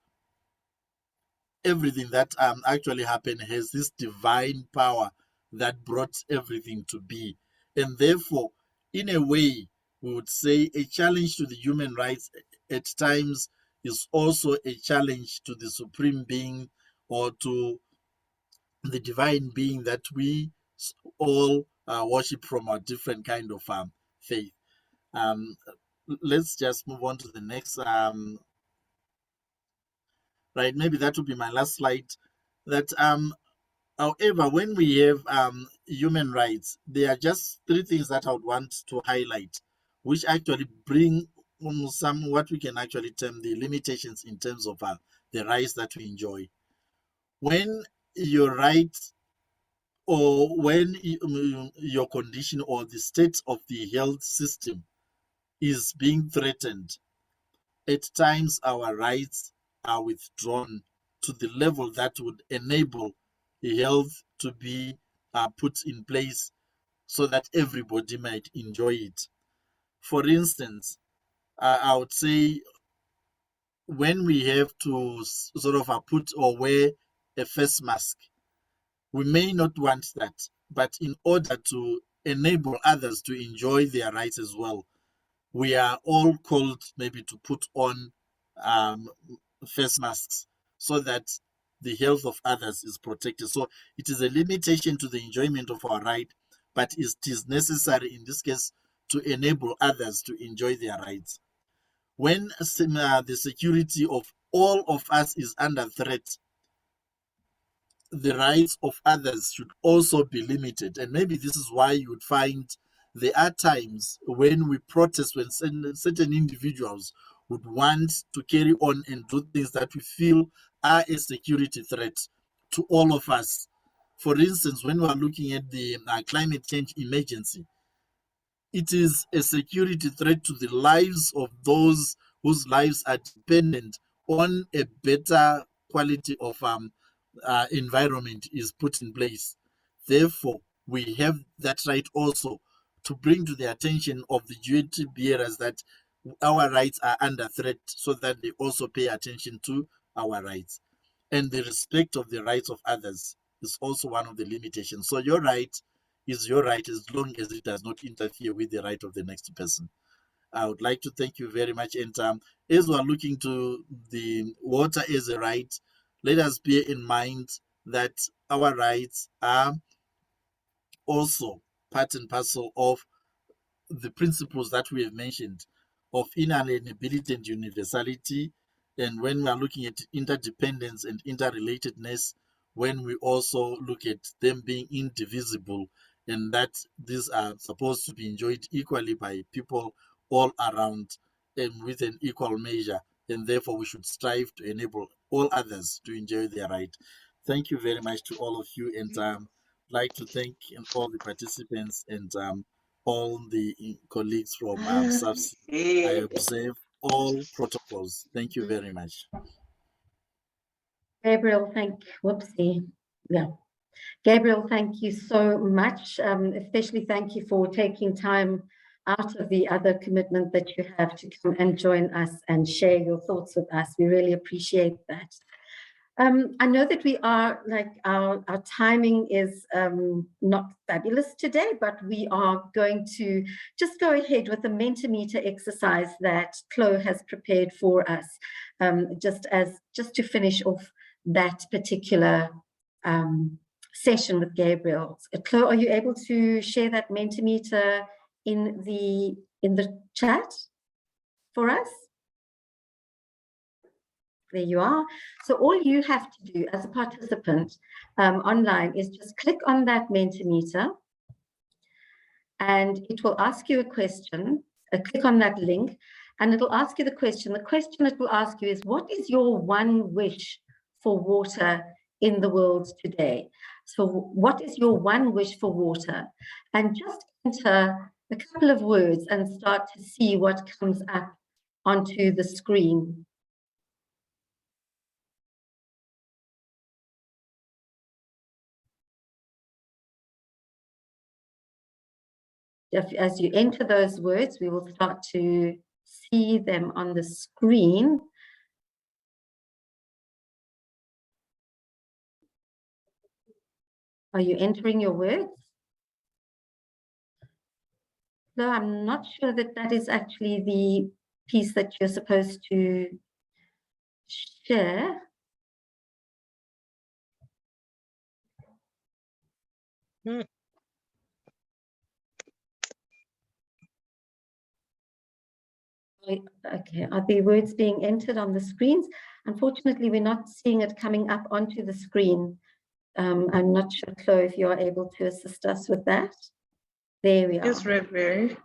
everything that actually happened has this divine power that brought everything to be. And therefore, in a way, we would say a challenge to the human rights at times is also a challenge to the supreme being, or to the divine being that we all worship from a different kind of faith. Let's just move on to the next. Right, maybe that will be my last slide. That however, when we have human rights, there are just three things that I would want to highlight, which actually bring some what we can actually term the limitations in terms of the rights that we enjoy. When your right, or when your condition or the state of the health system is being threatened, at times our rights are withdrawn to the level that would enable health to be put in place so that everybody might enjoy it. For instance, I would say when we have to sort of put or wear a face mask, we may not want that, but in order to enable others to enjoy their rights as well, we are all called maybe to put on face masks so that the health of others is protected. So it is a limitation to the enjoyment of our right, but it is necessary in this case to enable others to enjoy their rights. When the security of all of us is under threat, the rights of others should also be limited. And maybe this is why you would find there are times when we protest, when certain individuals would want to carry on and do things that we feel are a security threat to all of us. For instance, when we are looking at the climate change emergency, it is a security threat to the lives of those whose lives are dependent on a better quality of environment is put in place. Therefore, we have that right also to bring to the attention of the duty bearers that our rights are under threat, so that they also pay attention to our rights. And the respect of the rights of others is also one of the limitations. So your right is your right as long as it does not interfere with the right of the next person. I would like to thank you very much. And as we are looking to the water as a right, let us bear in mind that our rights are also part and parcel of the principles that we have mentioned of inalienability and universality. And when we are looking at interdependence and interrelatedness, when we also look at them being indivisible, and that these are supposed to be enjoyed equally by people all around and with an equal measure, and therefore we should strive to enable all others to enjoy their right. Thank you very much to all of you, and like to thank all the participants and all the colleagues from SAFC. I observe all protocols. Thank you very much. Gabriel, Gabriel, thank you so much. Especially thank you for taking time out of the other commitment that you have to come and join us and share your thoughts with us. We really appreciate that. I know that we are our timing is not fabulous today, but we are going to just go ahead with the Mentimeter exercise that Chloe has prepared for us, just to finish off that particular session with Gabriel. Chloe, are you able to share that Mentimeter in the chat for us? There you are. So all you have to do as a participant online is just click on that Mentimeter, and it will ask you a question. Click on that link, and it'll ask you the question. The question it will ask you is, what is your one wish for water in the world today? So what is your one wish for water? And just enter a couple of words and start to see what comes up onto the screen. As you enter those words, we will start to see them on the screen. Are you entering your words? No, I'm not sure that that is actually the piece that you're supposed to share. Okay, are the words being entered on the screens? Unfortunately, we're not seeing it coming up onto the screen. I'm not sure, Chloe, if you are able to assist us with that. There we are. Yes, Reverend.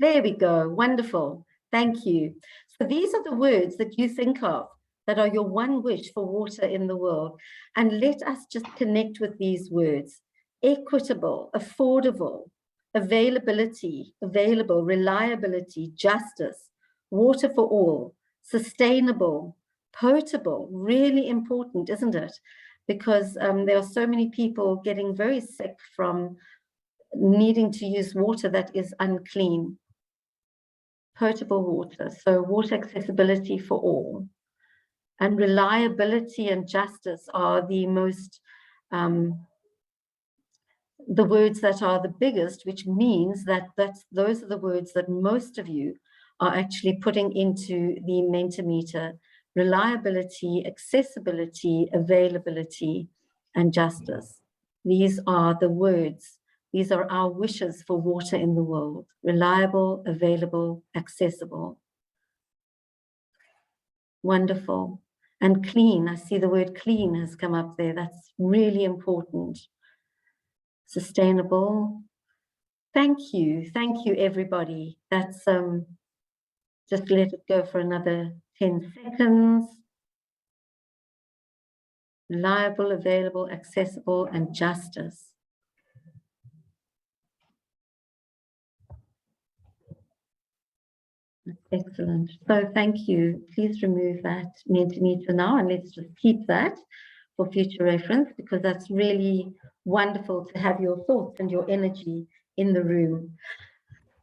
There we go. Wonderful. Thank you. So these are the words that you think of that are your one wish for water in the world. And let us just connect with these words. Equitable, affordable, availability, available, reliability, justice, water for all, sustainable, potable, really important, isn't it? Because there are so many people getting very sick from needing to use water that is unclean. Potable water, so water accessibility for all. And reliability and justice are the most, the words that are the biggest, which means that those are the words that most of you are actually putting into the Mentimeter: reliability, accessibility, availability, and justice. These are the words. These are our wishes for water in the world: reliable, available, accessible. Wonderful. And clean. I see the word clean has come up there. That's really important. Sustainable. Thank you. Thank you, everybody. That's just let it go for another 10 seconds. Reliable, available, accessible, and justice. Excellent. So thank you. Please remove that Mentimeter now, and let's just keep that for future reference, because that's really wonderful to have your thoughts and your energy in the room.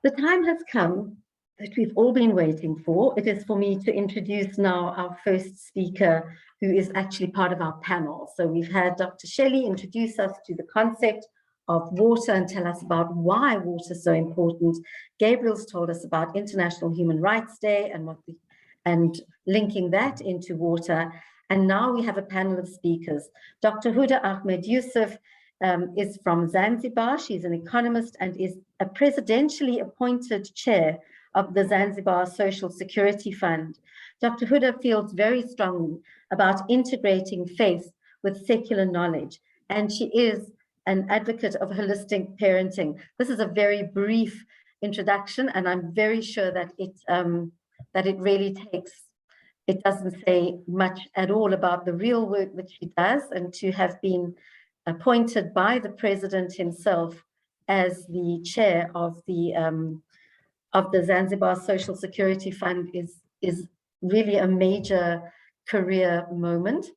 The time has come that we've all been waiting for. It is for me to introduce now our first speaker, who is actually part of our panel. So we've had Dr. Shelly introduce us to the concept of water and tell us about why water is so important. Gabriel's told us about International Human Rights Day and linking that into water. And now we have a panel of speakers. Dr. Huda Ahmed Youssef is from Zanzibar. She's an economist and is a presidentially appointed chair of the Zanzibar Social Security Fund. Dr. Huda feels very strongly about integrating faith with secular knowledge, and she is an advocate of holistic parenting. This is a very brief introduction, and I'm very sure that it really takes, it doesn't say much at all about the real work that she does, and to have been appointed by the president himself as the chair of the Zanzibar Social Security Fund is really a major career moment.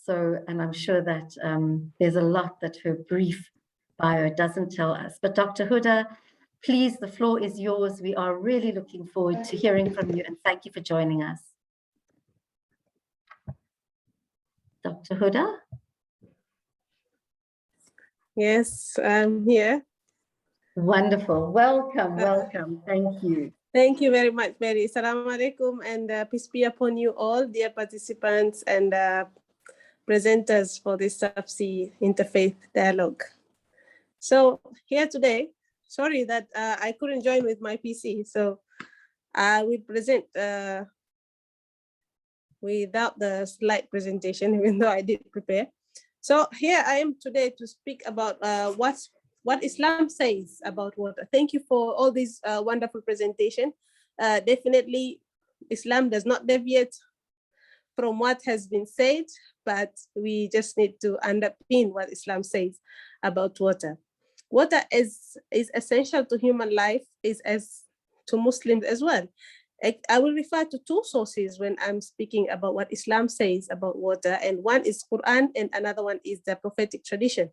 So, and I'm sure that there's a lot that her brief bio doesn't tell us. But Dr. Huda, please, the floor is yours. We are really looking forward to hearing from you, and thank you for joining us. Dr. Huda? Yes, I'm here. Wonderful. Welcome, welcome. Thank you. Thank you very much, Mary. Assalamu alaikum, and peace be upon you all, dear participants and presenters for this Subsea Interfaith Dialogue. So here today, sorry that I couldn't join with my PC, so I will present without the slide presentation, even though I did prepare. So here I am today to speak about what Islam says about water. Thank you for all these wonderful presentation. Definitely, Islam does not deviate from what has been said, but we just need to underpin what Islam says about water. Water is essential to human life, is as to Muslims as well. I will refer to two sources when I'm speaking about what Islam says about water, and one is Quran and another one is the prophetic tradition.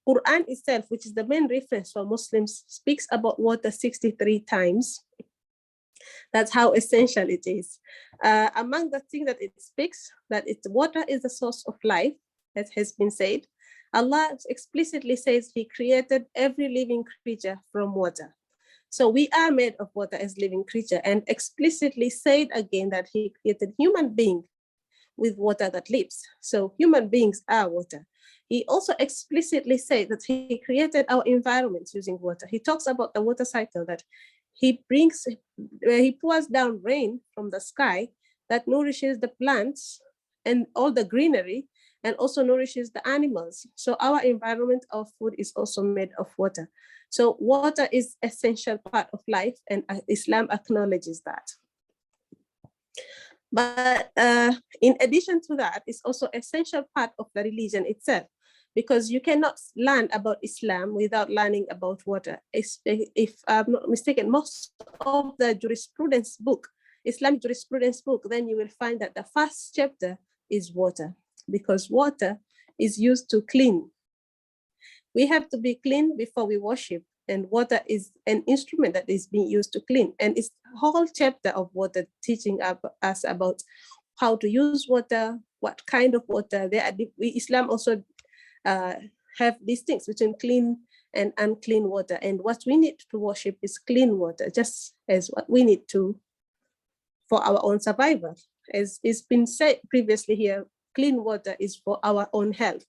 Quran itself, which is the main reference for Muslims, speaks about water 63 times. That's how essential it is. Among the things that it speaks, that water is the source of life, as has been said. Allah explicitly says He created every living creature from water. So we are made of water as living creature, and explicitly said again that He created human being with water that lives. So human beings are water. He also explicitly said that He created our environment using water. He talks about the water cycle, that He pours down rain from the sky that nourishes the plants and all the greenery, and also nourishes the animals. So our environment of food is also made of water. So water is essential part of life, and Islam acknowledges that. But in addition to that, it's also essential part of the religion itself, because you cannot learn about Islam without learning about water. If I'm not mistaken, most of the jurisprudence book, Islamic jurisprudence book, then you will find that the first chapter is water, because water is used to clean. We have to be clean before we worship, and water is an instrument that is being used to clean. And it's a whole chapter of water teaching us about how to use water, what kind of water. Islam also have distincts between clean and unclean water, and what we need to worship is clean water, just as what we need to for our own survival. As it's been said previously here, clean water is for our own health.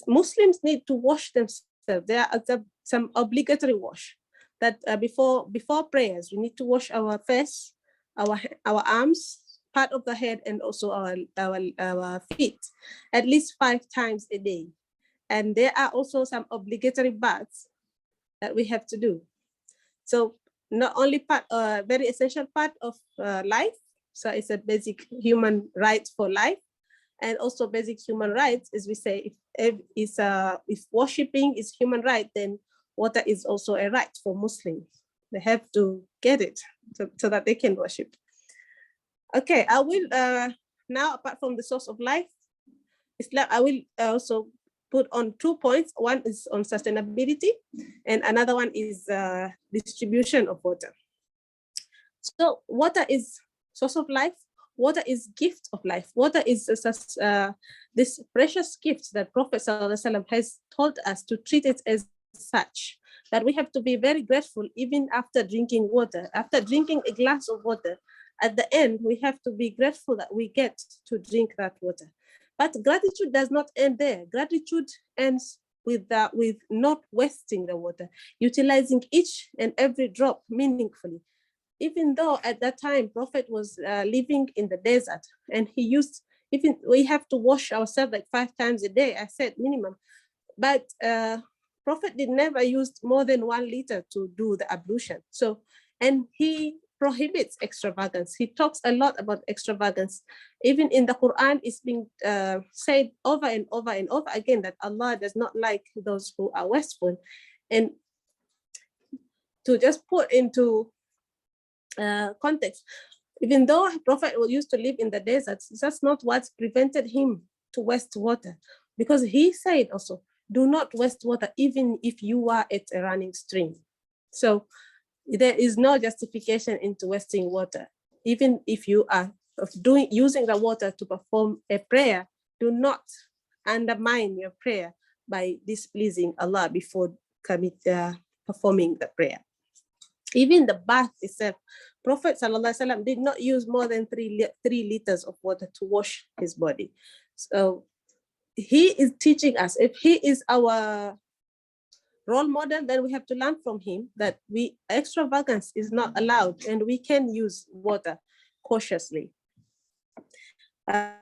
Muslims need to wash themselves. There are some obligatory wash that before prayers, we need to wash our face, our arms, part of the head, and also our feet at least 5 times a day. And there are also some obligatory baths that we have to do. So not only very essential part of life, so it's a basic human right for life, and also basic human rights, as we say, if worshipping is human right, then water is also a right for Muslims. They have to get it so that they can worship. Okay, I will now, apart from the source of life, Islam, I will also put on 2 points. One is on sustainability, and another one is distribution of water. So water is source of life. Water is gift of life. Water is this precious gift that Prophet ﷺ has told us to treat it as such, that we have to be very grateful even after drinking water. After drinking a glass of water, at the end, we have to be grateful that we get to drink that water. But gratitude does not end there. Gratitude ends with not wasting the water, utilizing each and every drop meaningfully. Even though at that time, Prophet was living in the desert, and we have to wash ourselves like 5 times a day, I said minimum. But Prophet did never use more than 1 liter to do the ablution. So, and he prohibits extravagance. He talks a lot about extravagance. Even in the Quran, it's being said over and over and over again that Allah does not like those who are wasteful. And to just put into context, even though Prophet used to live in the deserts, that's not what prevented him to waste water, because he said also, do not waste water even if you are at a running stream. So there is no justification into wasting water. Even if you are using the water to perform a prayer, do not undermine your prayer by displeasing Allah before performing the prayer. Even the bath itself, Prophet ﷺ did not use more than 3 liters of water to wash his body. So he is teaching us, if he is our role model, then we have to learn from him that extravagance is not allowed and we can use water cautiously. When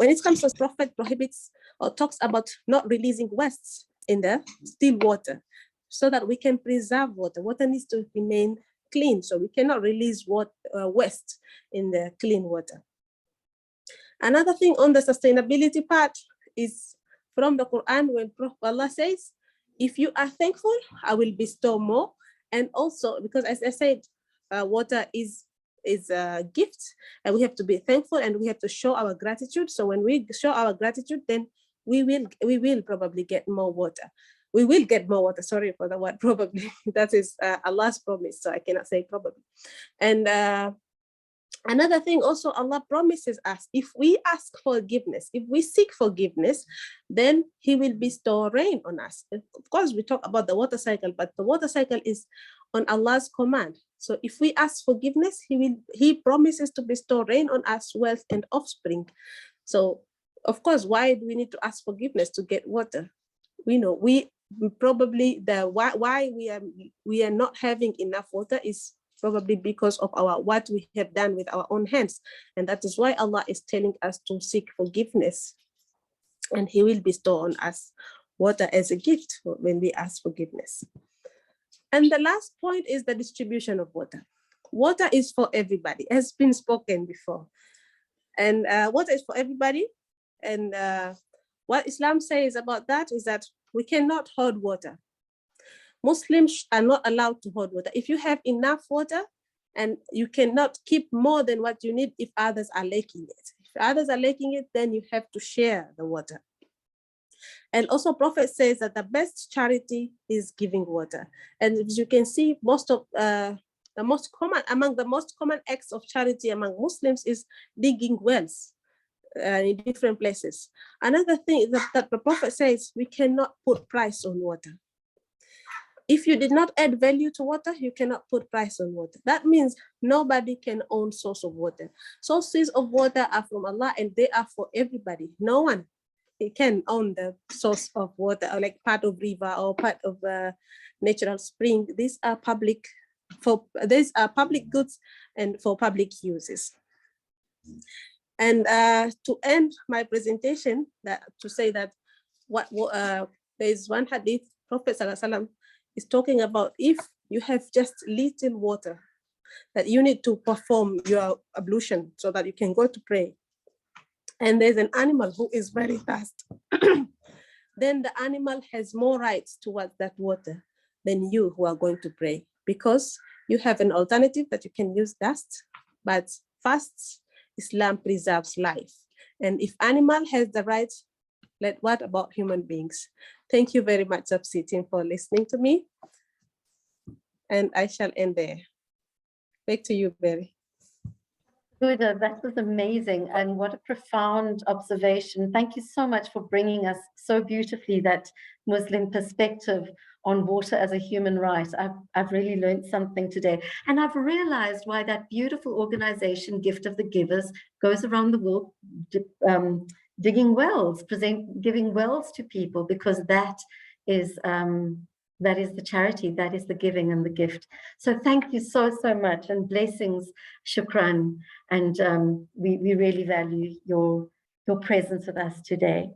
it comes to Prophet prohibits or talks about not releasing wastes in the still water so that we can preserve water. Water needs to remain clean, so we cannot release waste in the clean water. Another thing on the sustainability part is from the Quran, when Allah says, if you are thankful, I will bestow more. And also, because as I said, water is a gift, and we have to be thankful and we have to show our gratitude. So when we show our gratitude, then we will probably get more water. We will get more water, sorry for the word probably. That is Allah's promise, so I cannot say probably. And another thing also, Allah promises us, if we ask forgiveness, if we seek forgiveness, then He will bestow rain on us. Of course, we talk about the water cycle, but the water cycle is on Allah's command. So if we ask forgiveness, He promises to bestow rain on us, wealth and offspring. So of course, why do we need to ask forgiveness to get water? We know we probably why we are not having enough water is probably because of what we have done with our own hands. And that is why Allah is telling us to seek forgiveness. And He will bestow on us water as a gift when we ask forgiveness. And the last point is the distribution of water. Water is for everybody, has been spoken before. And water is for everybody. And what Islam says about that is that we cannot hoard water. Muslims are not allowed to hoard water. If you have enough water, and you cannot keep more than what you need if others are lacking it. If others are lacking it, then you have to share the water. And also Prophet says that the best charity is giving water. And as you can see, among the most common acts of charity among Muslims is digging wells in different places. Another thing that the Prophet says, we cannot put price on water. If you did not add value to water, you cannot put price on water. That means nobody can own source of water. Sources of water are from Allah and they are for everybody. No one can own the source of water, or like part of river or part of a natural spring. These are public goods and for public uses. And to end my presentation, to say that there is one hadith, Prophet ﷺ is talking about if you have just little water that you need to perform your ablution so that you can go to pray, and there's an animal who is very thirsty, then the animal has more rights towards that water than you who are going to pray, because you have an alternative that you can use dust, but first, Islam preserves life. And if animal has the rights, what about human beings? Thank you very much, Subsi team, for listening to me. And I shall end there. Back to you, Barry. Huda, that was amazing, and what a profound observation. Thank you so much for bringing us so beautifully that Muslim perspective on water as a human right. I've really learned something today, and I've realized why that beautiful organization, Gift of the Givers, goes around the world digging wells, giving wells to people, because that is the charity, that is the giving and the gift. So thank you so much, and blessings, shukran, and we really value your presence with us today.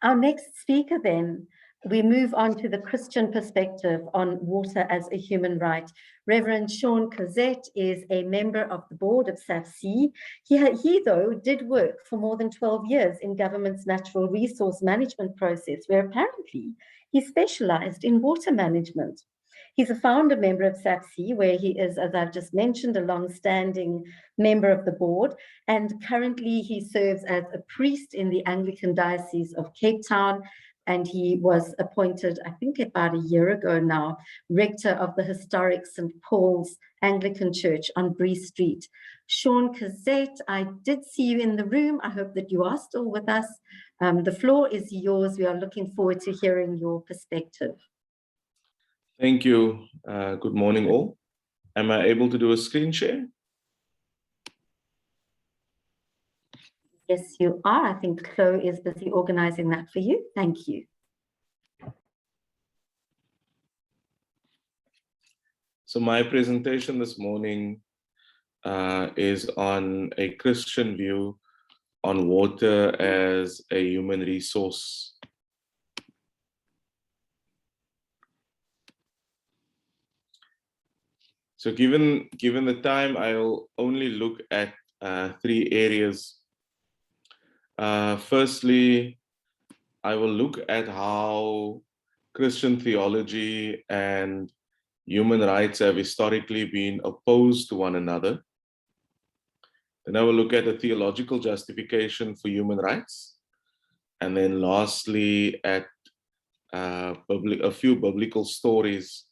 Our next speaker then, we move on to the Christian perspective on water as a human right. Reverend Cosette is a member of the board of SAFC. He though did work for more than 12 years in government's natural resource management process, where apparently he specialized in water management. He's a founder member of SAFC, where he is, as I've just mentioned, a long-standing member of the board, and currently he serves as a priest in the Anglican Diocese of Cape Town, and he was appointed, I think about a year ago now, rector of the historic St. Paul's Anglican Church on Bree Street. Cosette, I did see you in the room. I hope that you are still with us. The floor is yours. We are looking forward to hearing your perspective. Thank you. Good morning, all. Am I able to do a screen share? Yes, you are. I think Chloe is busy organizing that for you. Thank you. So my presentation this morning is on a Christian view on water as a human resource. So given the time, I'll only look at 3 areas. Firstly, I will look at how Christian theology and human rights have historically been opposed to one another. Then I will look at the theological justification for human rights. And then lastly, at a few biblical stories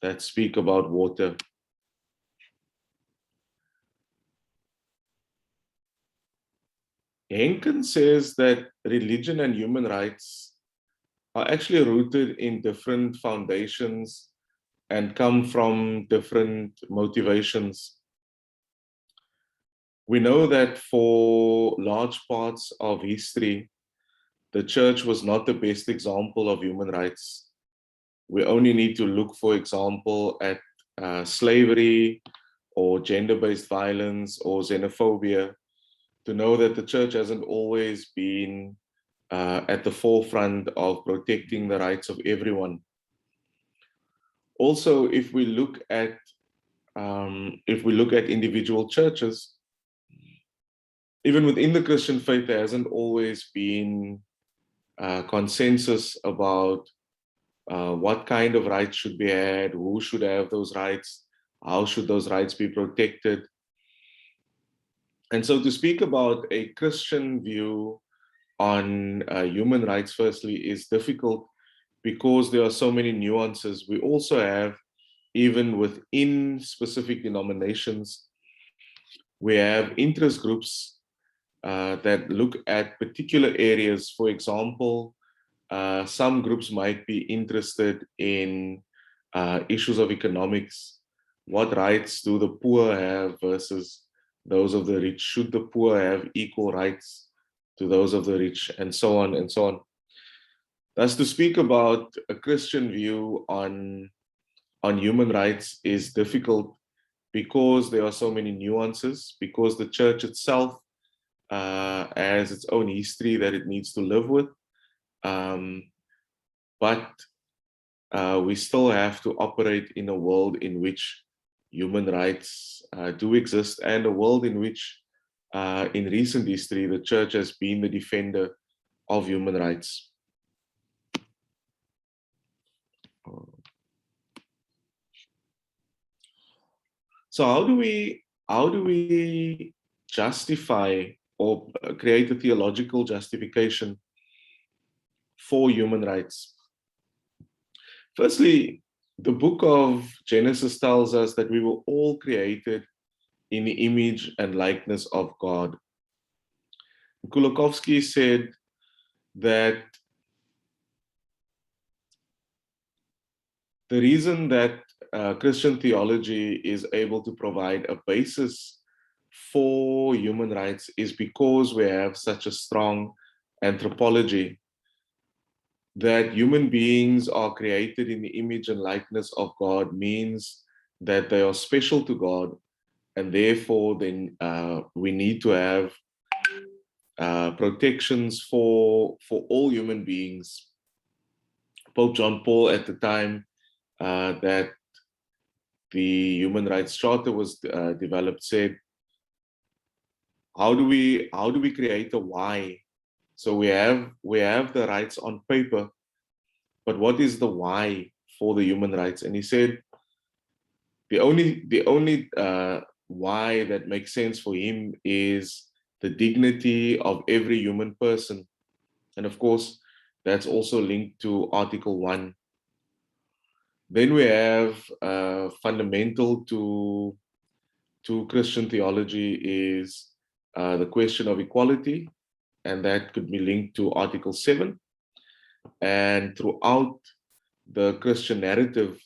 that speak about water. Henken says that religion and human rights are actually rooted in different foundations and come from different motivations. We know that for large parts of history, the church was not the best example of human rights. We only need to look, for example, at slavery or gender-based violence or xenophobia to know that the church hasn't always been at the forefront of protecting the rights of everyone. Also, if we look at individual churches, even within the Christian faith, there hasn't always been consensus about what kind of rights should be had, who should have those rights, how should those rights be protected. And so to speak about a Christian view on human rights, firstly, is difficult because there are so many nuances. We also have, even within specific denominations, we have interest groups that look at particular areas. For example, some groups might be interested in issues of economics. What rights do the poor have versus those of the rich? Should the poor have equal rights to those of the rich? And so on and so on. Thus, to speak about a Christian view on human rights is difficult because there are so many nuances, because the church itself has its own history that it needs to live with. But we still have to operate in a world in which human rights do exist, and a world in which, in recent history, the church has been the defender of human rights. So how do we justify or create a theological justification for human rights? Firstly, the book of Genesis tells us that we were all created in the image and likeness of God. Kulikovsky said that the reason that Christian theology is able to provide a basis for human rights is because we have such a strong anthropology, that human beings are created in the image and likeness of God means that they are special to God, and therefore then we need to have protections for all human beings. Pope John Paul, at the time that the Human Rights Charter was developed, said, how do we create a why? So we have the rights on paper, but what is the why for the human rights? And he said the only why that makes sense for him is the dignity of every human person. And of course, that's also linked to Article 1. Then we have fundamental to Christian theology is the question of equality, and that could be linked to Article 7. And throughout the Christian narrative,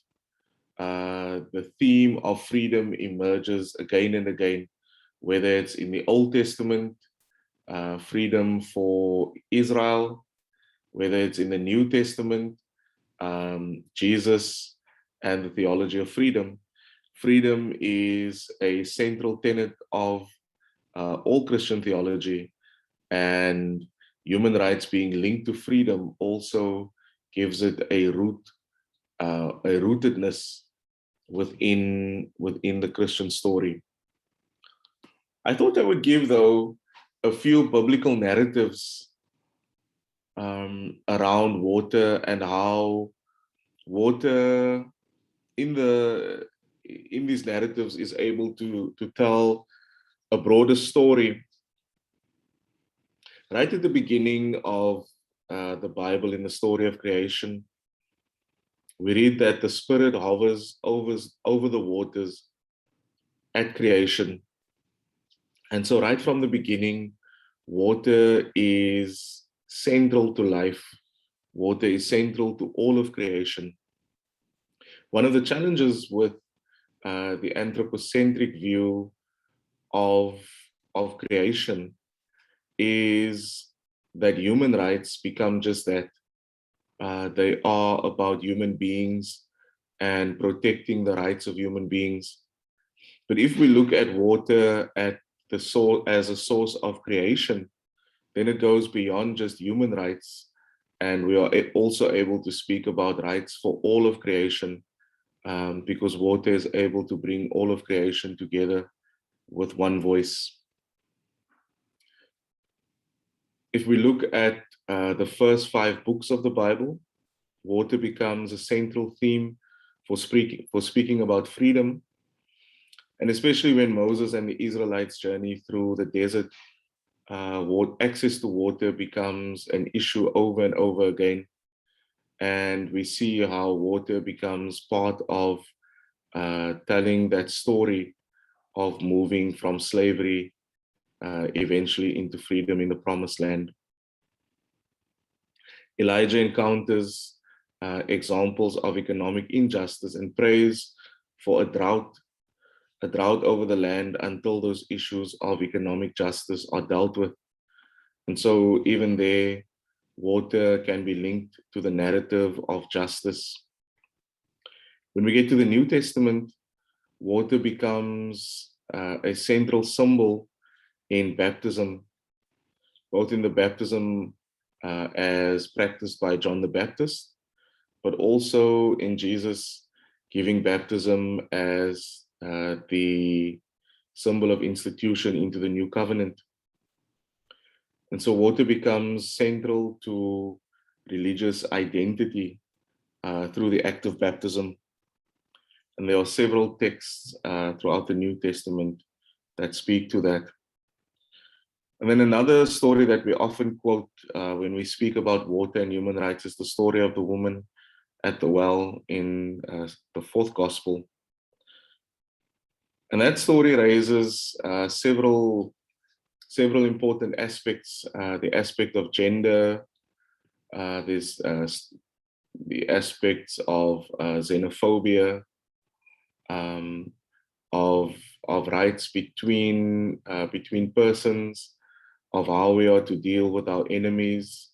the theme of freedom emerges again and again, whether it's in the Old Testament, freedom for Israel, whether it's in the New Testament, Jesus and the theology of freedom. Freedom is a central tenet of all Christian theology, and human rights being linked to freedom also gives it a rootedness within the Christian story. I thought I would give, though, a few biblical narratives around water and how water in these narratives is able to tell a broader story. Right at the beginning of the Bible, in the story of creation, we read that the Spirit hovers over the waters at creation. And so right from the beginning, water is central to life. Water is central to all of creation. One of the challenges with the anthropocentric view of creation is that human rights become just that. They are about human beings and protecting the rights of human beings. But if we look at water as a source of creation, then it goes beyond just human rights, and we are also able to speak about rights for all of creation, because water is able to bring all of creation together with one voice. If we look at the first 5 books of the Bible, water becomes a central theme for speaking about freedom. And especially when Moses and the Israelites journey through the desert, access to water becomes an issue over and over again. And we see how water becomes part of telling that story of moving from slavery eventually into freedom in the promised land. Elijah encounters examples of economic injustice and prays for a drought over the land until those issues of economic justice are dealt with. And so even there, water can be linked to the narrative of justice. When we get to the New Testament, water becomes a central symbol in baptism, both in the baptism as practiced by John the Baptist, but also in Jesus giving baptism as the symbol of institution into the new covenant. And so water becomes central to religious identity through the act of baptism. And there are several texts throughout the New Testament that speak to that. And then another story that we often quote when we speak about water and human rights is the story of the woman at the well in the 4th Gospel. And that story raises several important aspects. The aspect of gender, there's the aspects of xenophobia, of rights between persons, of how we are to deal with our enemies,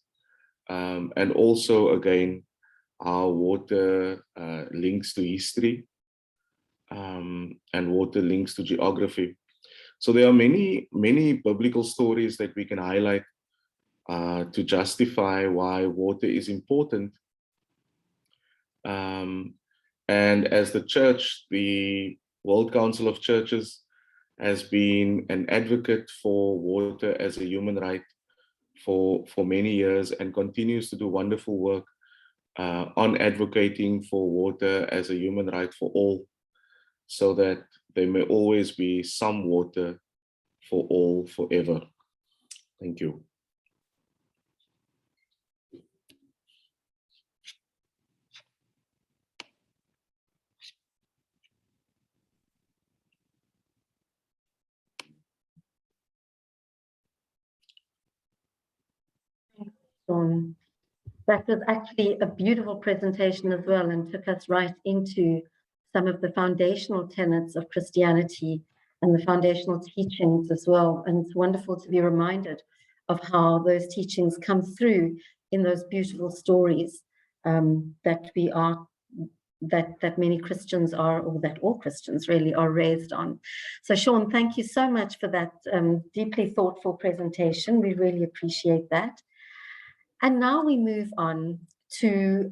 and also again how water links to history, and water links to geography. So there are many biblical stories that we can highlight to justify why water is important. And as the church, the World Council of Churches has been an advocate for water as a human right for many years, and continues to do wonderful work on advocating for water as a human right for all, so that there may always be some water for all forever. Thank you. That was actually a beautiful presentation as well, and took us right into some of the foundational tenets of Christianity and the foundational teachings as well. And it's wonderful to be reminded of how those teachings come through in those beautiful stories that many Christians are, or that all Christians really are raised on. So Sean, thank you so much for that deeply thoughtful presentation. We really appreciate that. And now we move on to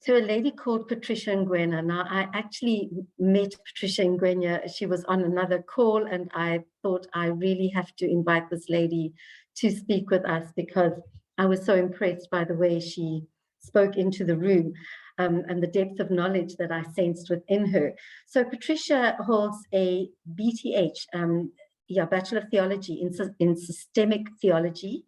a lady called Patricia Nguyen. Now, I actually met Patricia Nguyen. She was on another call, and I thought I really have to invite this lady to speak with us because I was so impressed by the way she spoke into the room and the depth of knowledge that I sensed within her. So Patricia holds a BTH, Bachelor of Theology in Systemic Theology.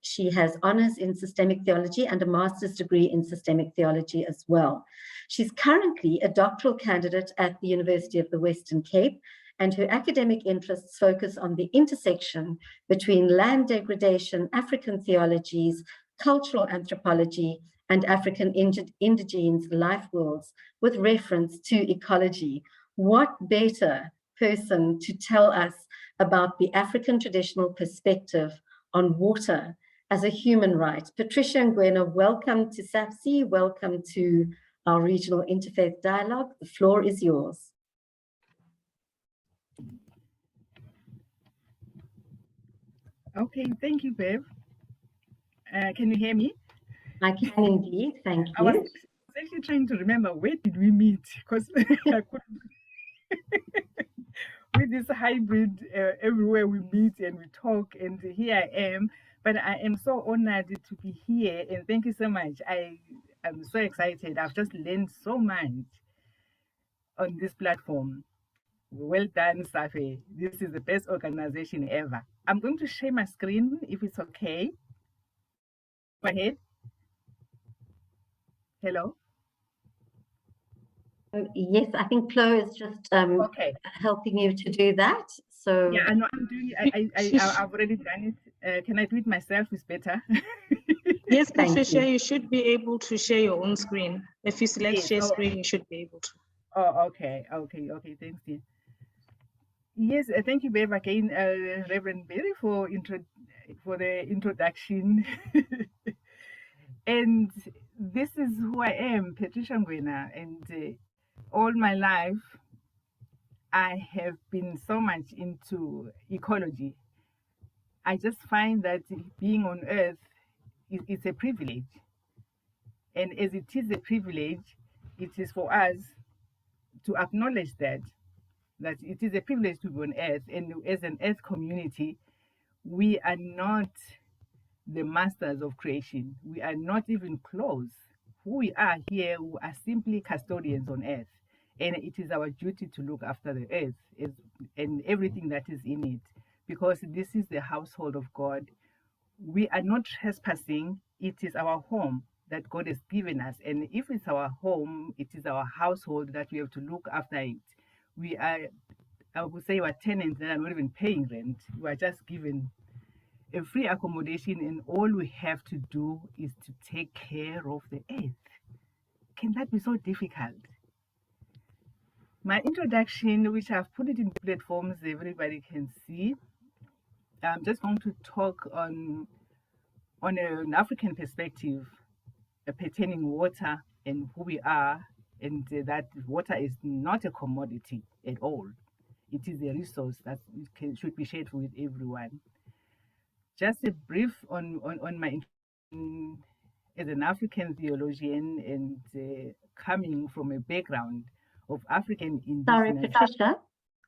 She has honors in systemic theology and a master's degree in systemic theology as well. She's currently a doctoral candidate at the University of the Western Cape, and her academic interests focus on the intersection between land degradation, African theologies, cultural anthropology, and African indigenes life worlds with reference to ecology. What better person to tell us about the African traditional perspective on water as a human right? Patricia Nguyen, welcome to SAPC, welcome to our regional interfaith dialogue. The floor is yours. Okay, thank you, Bev. Can you hear me? I can indeed, thank you. I was actually trying to remember where did we meet, because I couldn't. With this hybrid, everywhere we meet and we talk, and here I am. But I am so honored to be here, and thank you so much. I'm so excited. I've just learned so much on this platform. Well done, Safi. This is the best organization ever. I'm going to share my screen if it's okay. Go ahead. Hello? Yes, I think Chloe is just helping you to do that. So yeah, I know I'm doing it. I've already done it. Can I do it myself? It's better. Yes, Patricia, you should be able to share your own screen. If you select share screen, you should be able to. Oh, okay, thanks, dear. Yes, thank you, Bev, again, Reverend Berry, for the introduction. And this is who I am, Patricia Nguyen, and all my life I have been so much into ecology. I just find that being on Earth is a privilege, and as it is a privilege, it is for us to acknowledge that it is a privilege to be on Earth, and as an Earth community, we are not the masters of creation. We are not even close. Who we are here, we are simply custodians on Earth, and it is our duty to look after the Earth and everything that is in it, because this is the household of God. We are not trespassing. It is our home that God has given us, and if it's our home, it is our household that we have to look after it. We are, I would say, we're tenants that are not even paying rent. We are just given a free accommodation, and all we have to do is to take care of the earth. Can that be so difficult? My introduction, which I've put it in platforms everybody can see, I'm just going to talk on an African perspective pertaining water and who we are, and that water is not a commodity at all. It is a resource that should be shared with everyone. Just a brief on my as an African theologian and coming from a background of African indigenous. Sorry, Patricia.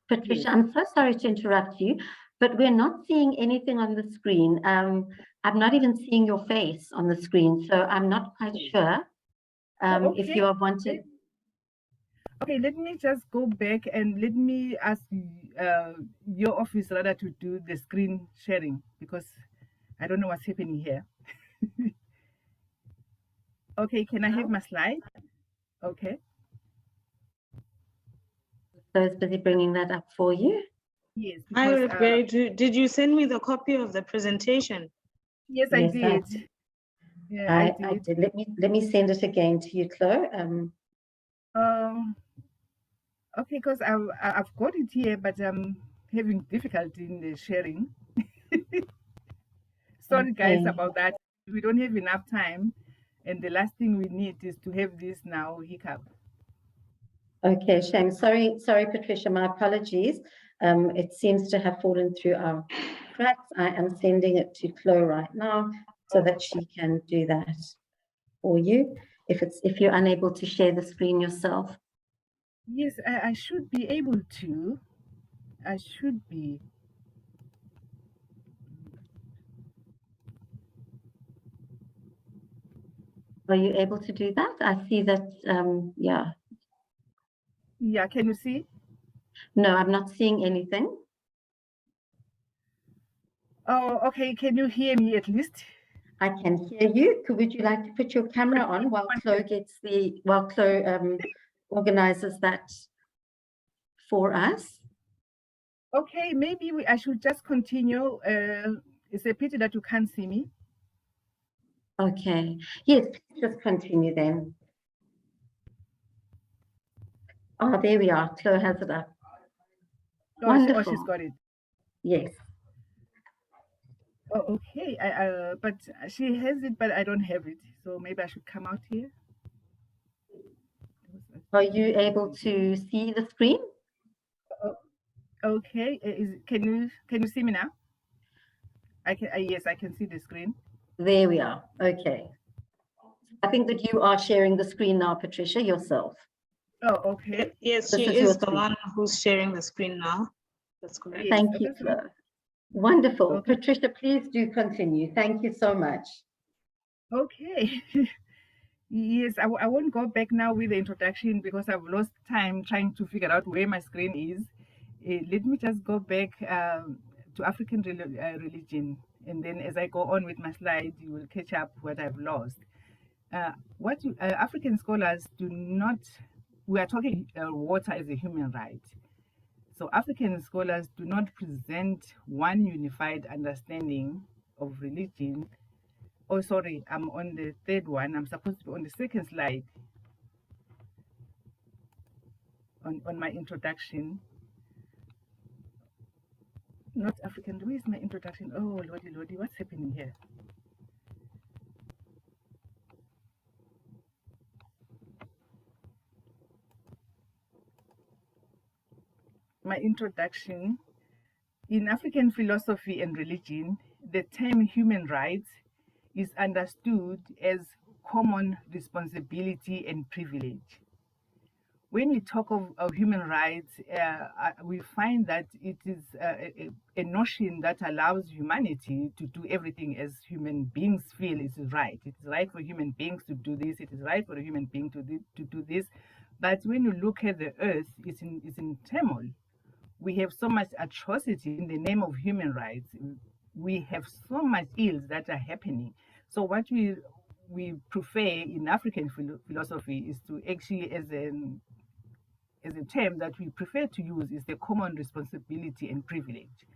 Patricia, yes. I'm so sorry to interrupt you, but we're not seeing anything on the screen. I'm not even seeing your face on the screen, so I'm not quite sure if you are wanted. Okay, let me just go back and let me ask your office rather to do the screen sharing, because I don't know what's happening here. Okay, can I have my slide? Okay. So I was busy bringing that up for you. Yes. Because, did you send me the copy of the presentation? Yes, I did. Yeah, I did. Let me send it again to you, Chloe. Okay, because I've got it here, but having difficulty in the sharing. Sorry, guys, Okay. about that. We don't have enough time, and the last thing we need is to have this now hiccup. Okay, shame. Sorry, Patricia, my apologies. It seems to have fallen through our cracks. I am sending it to Chloe right now so that she can do that for you. If you're unable to share the screen yourself. Yes, I should be able to. I should be. Are you able to do that? I see that, yeah. Yeah, can you see? No, I'm not seeing anything. Oh, okay. Can you hear me at least? I can hear you. Would you like to put your camera on while Chloe organizes that for us? Okay, maybe I should just continue. It's a pity that you can't see me. Okay. Yes, just continue then. Oh, there we are. Chloe has it up. Oh, Wonderful. she's got it. Yes. Oh, okay. But she has it, but I don't have it. So maybe I should come out here. Are you able to see the screen? Okay. Can you see me now? I can. Yes, I can see the screen. There we are. Okay. I think that you are sharing the screen now, Patricia, yourself. Oh, okay. Yes, This she is your is the screen. one who's sharing the screen now. That's correct. Thank you, Chloe. Wonderful. Okay. Patricia, please do continue. Thank you so much. Okay. Yes, I won't go back now with the introduction because I've lost time trying to figure out where my screen is. Let me just go back to African religion, and then as I go on with my slides, you will catch up what I've lost. African scholars do not, we are talking water as a human right. So African scholars do not present one unified understanding of religion. Oh, sorry, I'm on the third one. I'm supposed to be on the second slide on my introduction. Not African, where is my introduction? Oh, Lordy, what's happening here? My introduction. In African philosophy and religion, the term human rights is understood as common responsibility and privilege. When we talk of human rights, we find that it is a notion that allows humanity to do everything as human beings feel is right. It's right for human beings to do this. It is right for a human being to do this. But when you look at the earth, it's in turmoil. We have so much atrocity in the name of human rights. We have so much ills that are happening. So what we prefer in African philosophy is to actually, as a term that we prefer to use, is the common responsibility and privilege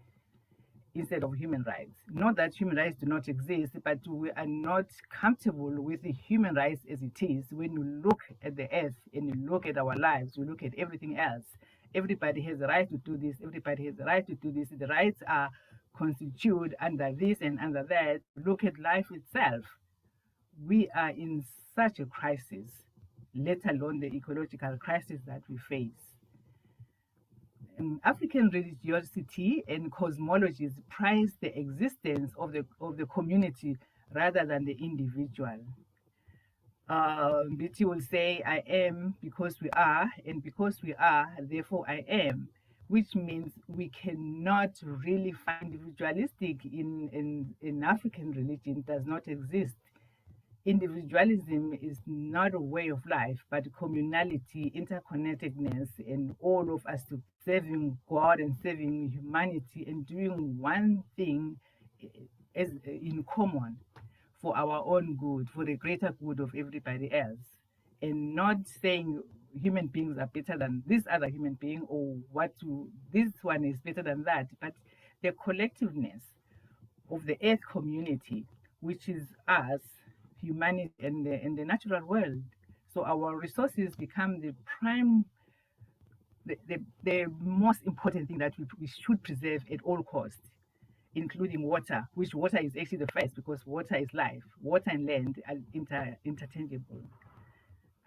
instead of human rights. Not that human rights do not exist, but we are not comfortable with the human rights as it is. When you look at the earth and you look at our lives, you look at everything else, everybody has the right to do this, everybody has the right to do this. The rights are constituted under this and under that. Look at life itself. We are in such a crisis, let alone the ecological crisis that we face. African religiosity and cosmologies prize the existence of the community rather than the individual. BT will say, I am because we are, and because we are, therefore I am, which means we cannot really find individualistic in African religion. It does not exist. Individualism is not a way of life, but communality, interconnectedness, and all of us serving God and serving humanity and doing one thing as in common for our own good, for the greater good of everybody else, and not saying human beings are better than this other human being, or this one is better than that, but the collectiveness of the earth community, which is us, humanity, and the natural world. So our resources become the prime the most important thing that we should preserve at all costs, including water, which water is actually the first, because water is life. Water and land are interchangeable.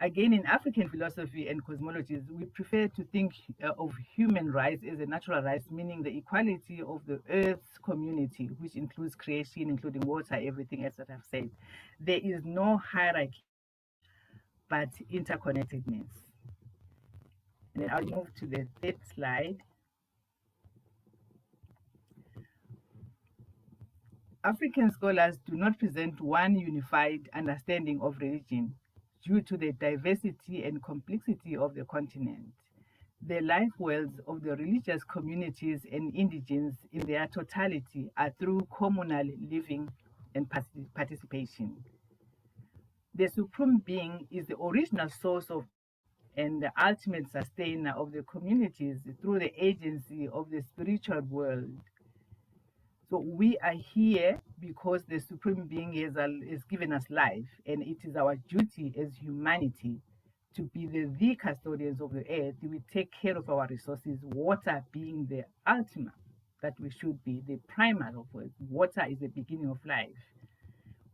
Again, in African philosophy and cosmologies, we prefer to think of human rights as a natural rights, meaning the equality of the Earth's community, which includes creation, including water, everything else that I've said. There is no hierarchy, but interconnectedness. And then I'll move to the third slide. African scholars do not present one unified understanding of religion due to the diversity and complexity of the continent. The life worlds of the religious communities and indigents in their totality are through communal living and participation. The Supreme Being is the original source of and the ultimate sustainer of the communities through the agency of the spiritual world. So we are here because the Supreme Being has given us life, and it is our duty as humanity to be the custodians of the earth. We take care of our resources, water being the ultimate that we should be, the primer of it. Water is the beginning of life.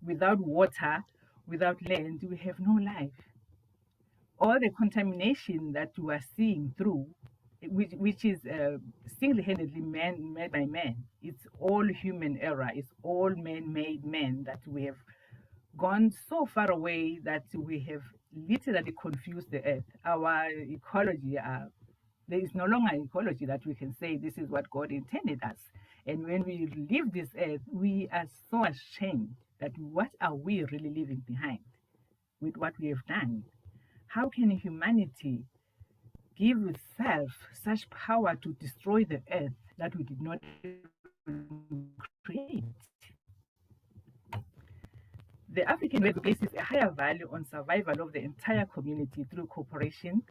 Without water, without land, we have no life. All the contamination that we are seeing through, which is single-handedly made by man, it's all human error, it's all man-made man, that we have gone so far away that we have literally confused the earth. Our ecology, there is no longer an ecology that we can say this is what God intended us. And when we leave this earth, we are so ashamed that what are we really leaving behind with what we have done? How can humanity give itself such power to destroy the earth that we did not create? The African way places a higher value on survival of the entire community through cooperation.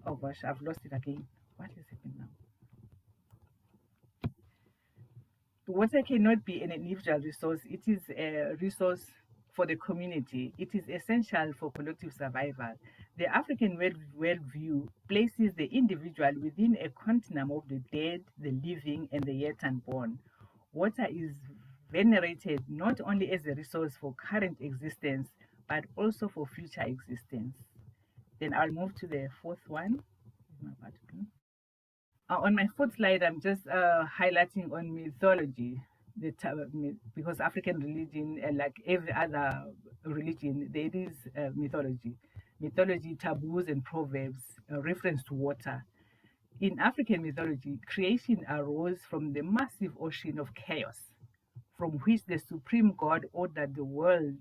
Oh gosh, I've lost it again. What is happening now? Water cannot be an individual resource. It is a resource for the community. It is essential for collective survival. The African worldview places the individual within a continuum of the dead, the living, and the yet unborn. Water is venerated not only as a resource for current existence, but also for future existence. Then I'll move to the fourth one. On my fourth slide, I'm just highlighting on mythology, because African religion, like every other religion, there is mythology. Mythology, taboos, and proverbs, reference to water. In African mythology, creation arose from the massive ocean of chaos, from which the supreme God ordered the world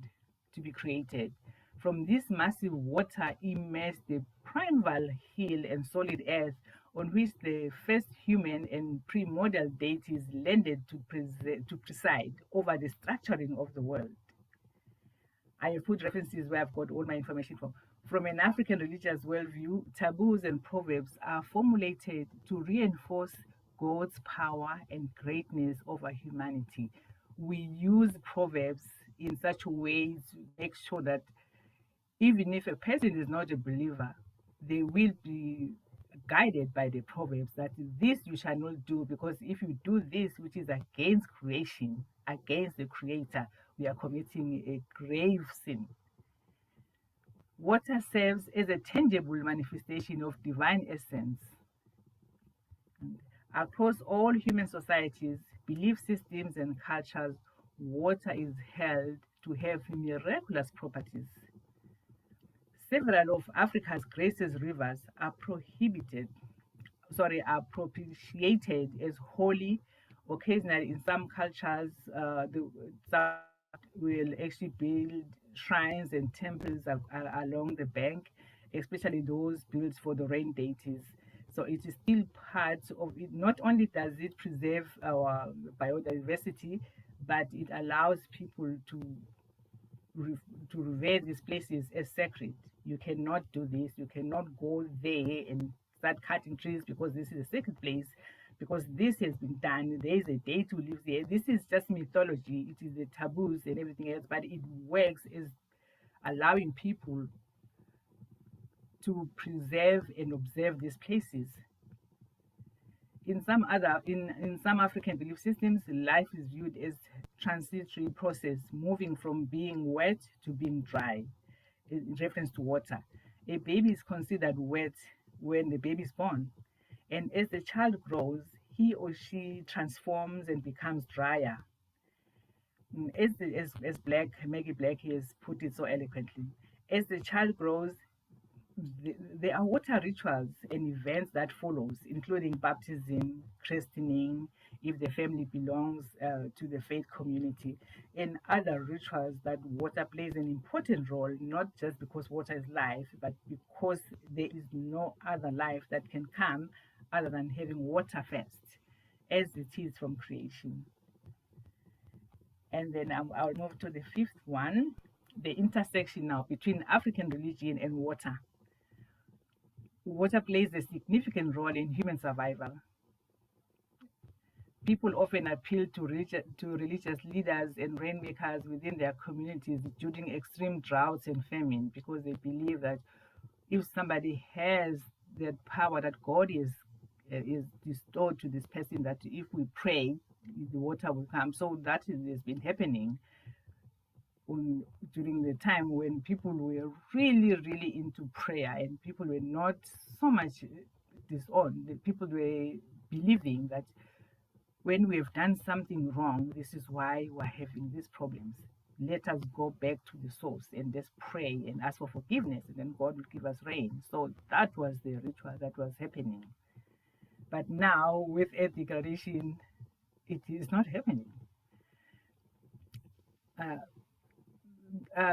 to be created. From this massive water emerged the primeval hill and solid earth on which the first human and primordial deities landed to preside over the structuring of the world. I have put references where I've got all my information from. From an African religious worldview, taboos and proverbs are formulated to reinforce God's power and greatness over humanity. We use proverbs in such a way to make sure that even if a person is not a believer, they will be guided by the proverbs that this you shall not do, because if you do this, which is against creation, against the creator, we are committing a grave sin. Water serves as a tangible manifestation of divine essence. Across all human societies, belief systems, and cultures, water is held to have miraculous properties. Several of Africa's greatest rivers are propitiated as holy. Occasionally, in some cultures, some will actually build shrines and temples along the bank, especially those built for the rain deities. So it is still part of it. Not only does it preserve our biodiversity, but it allows people to revere these places as sacred. You cannot do this. You cannot go there and start cutting trees because this is a sacred place, because this has been done. There is a day to live there. This is just mythology. It is the taboos and everything else, but it works as allowing people to preserve and observe these places. In some African belief systems, life is viewed as transitory process, moving from being wet to being dry, in reference to water. A baby is considered wet when the baby is born, and as the child grows, he or she transforms and becomes drier. As Maggie Black has put it so eloquently, as the child grows, there are water rituals and events that follows, including baptism, christening, if the family belongs to the faith community, and other rituals that water plays an important role, not just because water is life, but because there is no other life that can come other than having water first, as it is from creation. And then I'll move to the fifth one, the intersection now between African religion and water. Water plays a significant role in human survival. People often appeal to religious leaders and rainmakers within their communities during extreme droughts and famine, because they believe that if somebody has that power that God is bestowed to this person, that if we pray, the water will come. So that has been happening during the time when people were really, really into prayer, and people were not so much disowned. The people were believing that when we have done something wrong, this is why we're having these problems. Let us go back to the source and just pray and ask for forgiveness, and then God will give us rain. So that was the ritual that was happening. But now, with Earth Declaration, it is not happening.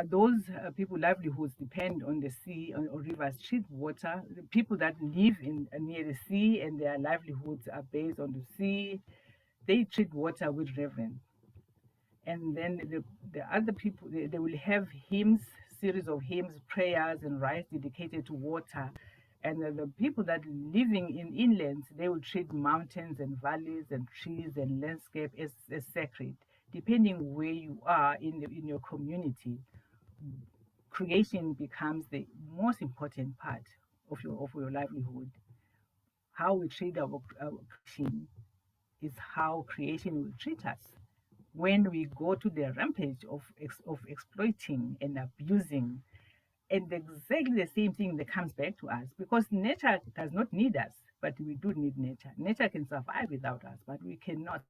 Those people's livelihoods depend on the sea or rivers, treat water. The people that live near the sea and their livelihoods are based on the sea, they treat water with reverence. And then the other people, they will have hymns, series of hymns, prayers, and rites dedicated to water. And the people that living in inlands, they will treat mountains and valleys and trees and landscape as sacred. Depending where you are in your community, creation becomes the most important part of your livelihood. How we treat our creation is how creation will treat us. When we go to the rampage of exploiting and abusing, and exactly the same thing that comes back to us, because nature does not need us, but we do need nature. Nature can survive without us, but we cannot.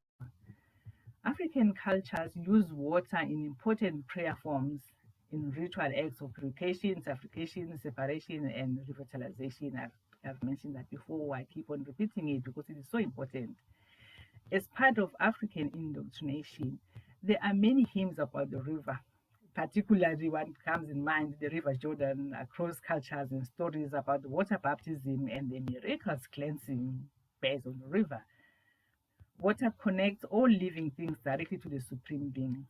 African cultures use water in important prayer forms, in ritual acts of purification, sanctification, separation, and revitalization. I've mentioned that before. I keep on repeating it because it is so important. As part of African indoctrination, there are many hymns about the river. Particularly one comes in mind, the River Jordan, across cultures and stories about the water baptism and the miraculous cleansing based on the river. Water connects all living things directly to the Supreme Being.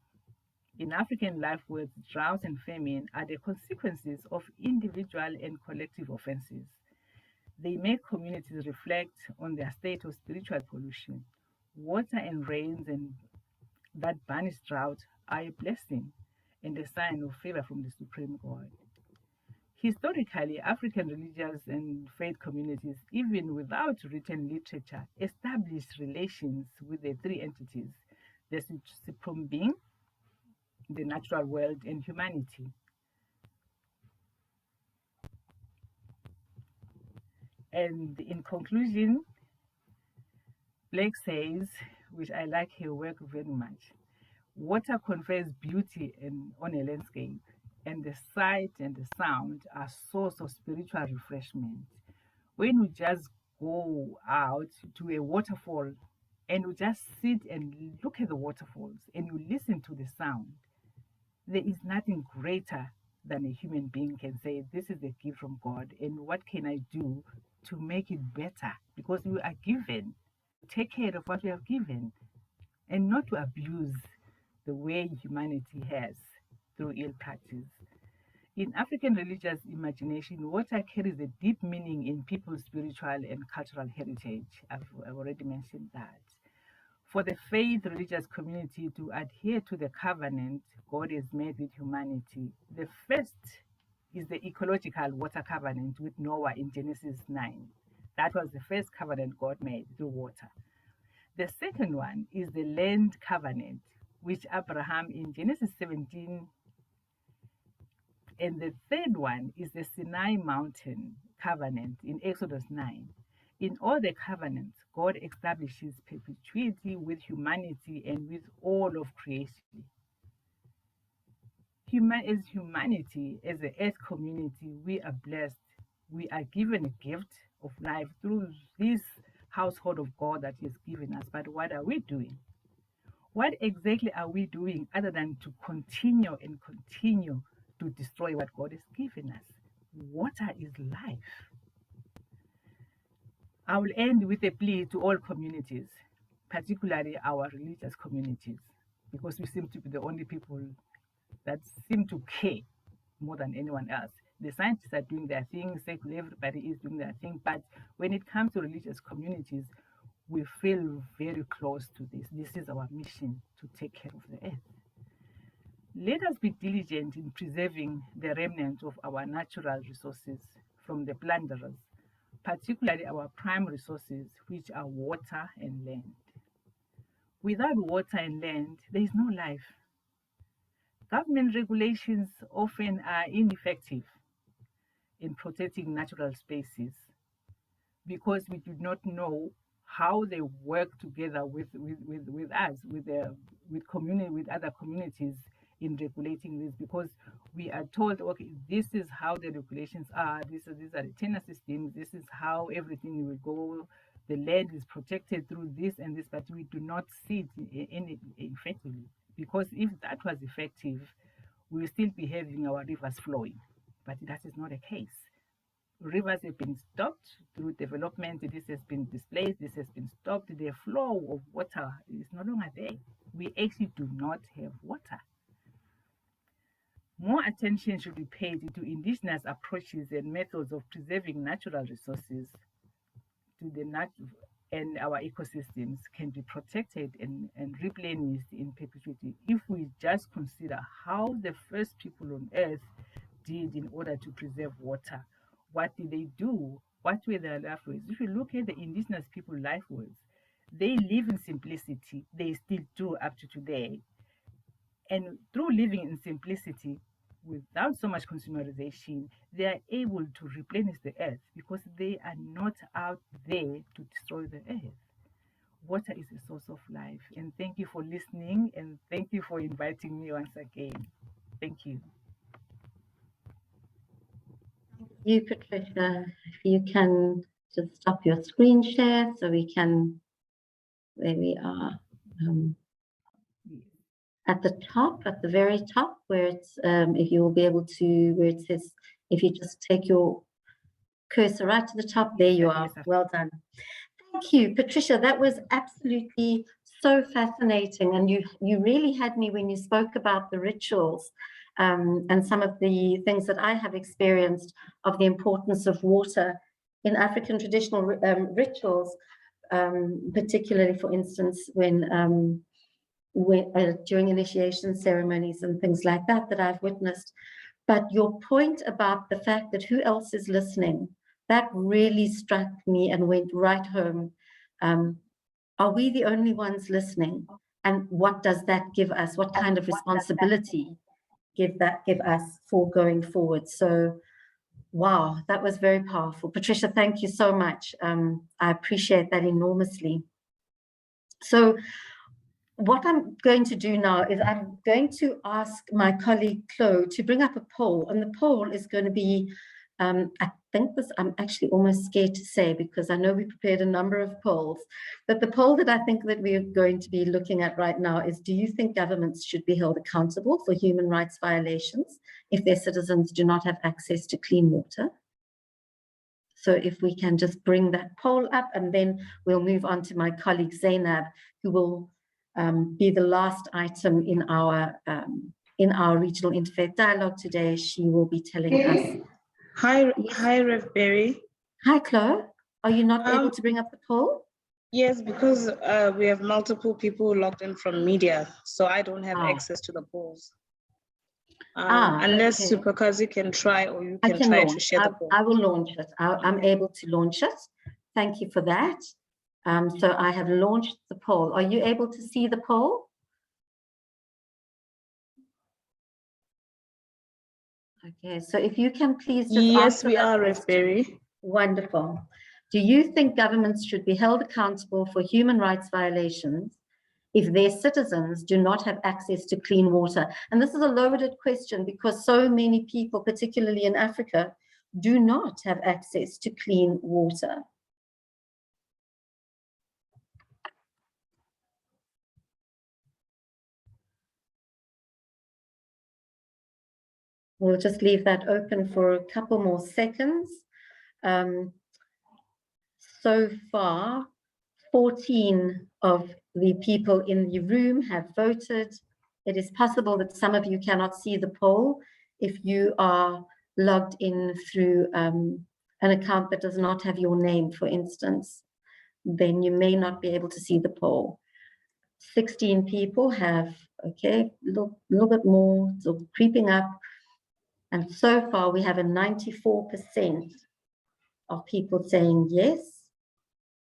In African life words, drought and famine are the consequences of individual and collective offenses. They make communities reflect on their state of spiritual pollution. Water and rains and that banish drought are a blessing and a sign of favor from the Supreme God. Historically, African religious and faith communities, even without written literature, established relations with the three entities, the Supreme Being, the natural world, and humanity. And in conclusion, Blake says, which I like her work very much, water confers beauty on a landscape, and the sight and the sound are source of spiritual refreshment. When we just go out to a waterfall and we just sit and look at the waterfalls and you listen to the sound, there is nothing greater than a human being can say, this is a gift from God, and what can I do to make it better? Because we are given. Take care of what we have given and not to abuse the way humanity has through ill practice. In African religious imagination, water carries a deep meaning in people's spiritual and cultural heritage. I've already mentioned that. For the faith religious community to adhere to the covenant God has made with humanity, the first is the ecological water covenant with Noah in Genesis 9. That was the first covenant God made through water. The second one is the land covenant, which Abraham in Genesis 17. And the third one is the Sinai mountain covenant in Exodus 9. In all the covenants, God establishes perpetuity with humanity and with all of creation. As humanity, as the earth community, we are blessed. We are given a gift of life through this household of God that He has given us. But what are we doing? What exactly are we doing other than to continue and continue to destroy what God has given us? Water is life. I will end with a plea to all communities, particularly our religious communities, because we seem to be the only people that seem to care more than anyone else. The scientists are doing their thing, secular, everybody is doing their thing, but when it comes to religious communities, we feel very close to this. This is our mission, to take care of the earth. Let us be diligent in preserving the remnant of our natural resources from the plunderers, particularly our prime resources, which are water and land. Without water and land, there is no life. Government regulations often are ineffective in protecting natural spaces because we do not know how they work together with us, with other communities in regulating this, because we are told, okay, this is how the regulations are, these are the tenure systems, this is how everything will go, the land is protected through this and this, but we do not see it effectively. Because if that was effective, we will still be having our rivers flowing, but that is not the case. Rivers have been stopped through development, this has been displaced, this has been stopped, the flow of water is no longer there. We actually do not have water. More attention should be paid to indigenous approaches and methods of preserving natural resources to the and our ecosystems can be protected and replenished in perpetuity if we just consider how the first people on earth did in order to preserve water. What did they do? What were their life ways? If you look at the indigenous people life ways, they live in simplicity. They still do up to today. And through living in simplicity, without so much consumerization, they are able to replenish the earth because they are not out there to destroy the earth. Water is a source of life. And thank you for listening, and thank you for inviting me once again. Thank you. You, Patricia, if you can just stop your screen share so we can, there we are. At the top, at the very top, where it's, if you will be able to, where it says, if you just take your cursor right to the top, there you are. Well done. Thank you, Patricia. That was absolutely so fascinating. And you really had me when you spoke about the rituals and some of the things that I have experienced of the importance of water in African traditional rituals, particularly, for instance, when during initiation ceremonies and things like that I've witnessed. But your point about the fact that who else is listening, that really struck me and went right home. Are we the only ones listening? And what does that give us? What kind of responsibility give us for going forward? So, wow, that was very powerful. Patricia, thank you so much. I appreciate that enormously. So, what I'm going to do now is I'm going to ask my colleague Chloe to bring up a poll, and the poll is going to be, I think this, I'm actually almost scared to say because I know we prepared a number of polls, but the poll that I think that we are going to be looking at right now is, do you think governments should be held accountable for human rights violations if their citizens do not have access to clean water? So if we can just bring that poll up, and then we'll move on to my colleague Zainab, who will be the last item in our regional interfaith dialogue today. She will be telling us. Hi, Rev Berry. Hi, Chloe. Are you not able to bring up the poll? Yes, because we have multiple people logged in from media, so I don't have access to the polls. Unless okay. Superkazi can try, or you can try to share the poll. I will launch it. I'm able to launch it. Thank you for that. So I have launched the poll. Are you able to see the poll? Okay, so if you can please just Yes, answer we that are, question. Reverend. Wonderful. Do you think governments should be held accountable for human rights violations if their citizens do not have access to clean water? And this is a loaded question because so many people, particularly in Africa, do not have access to clean water. We'll just leave that open for a couple more seconds. So far, 14 of the people in the room have voted. It is possible that some of you cannot see the poll if you are logged in through an account that does not have your name, for instance. Then you may not be able to see the poll. 16 people have, okay, a little bit more, so creeping up. And so far we have a 94% of people saying yes,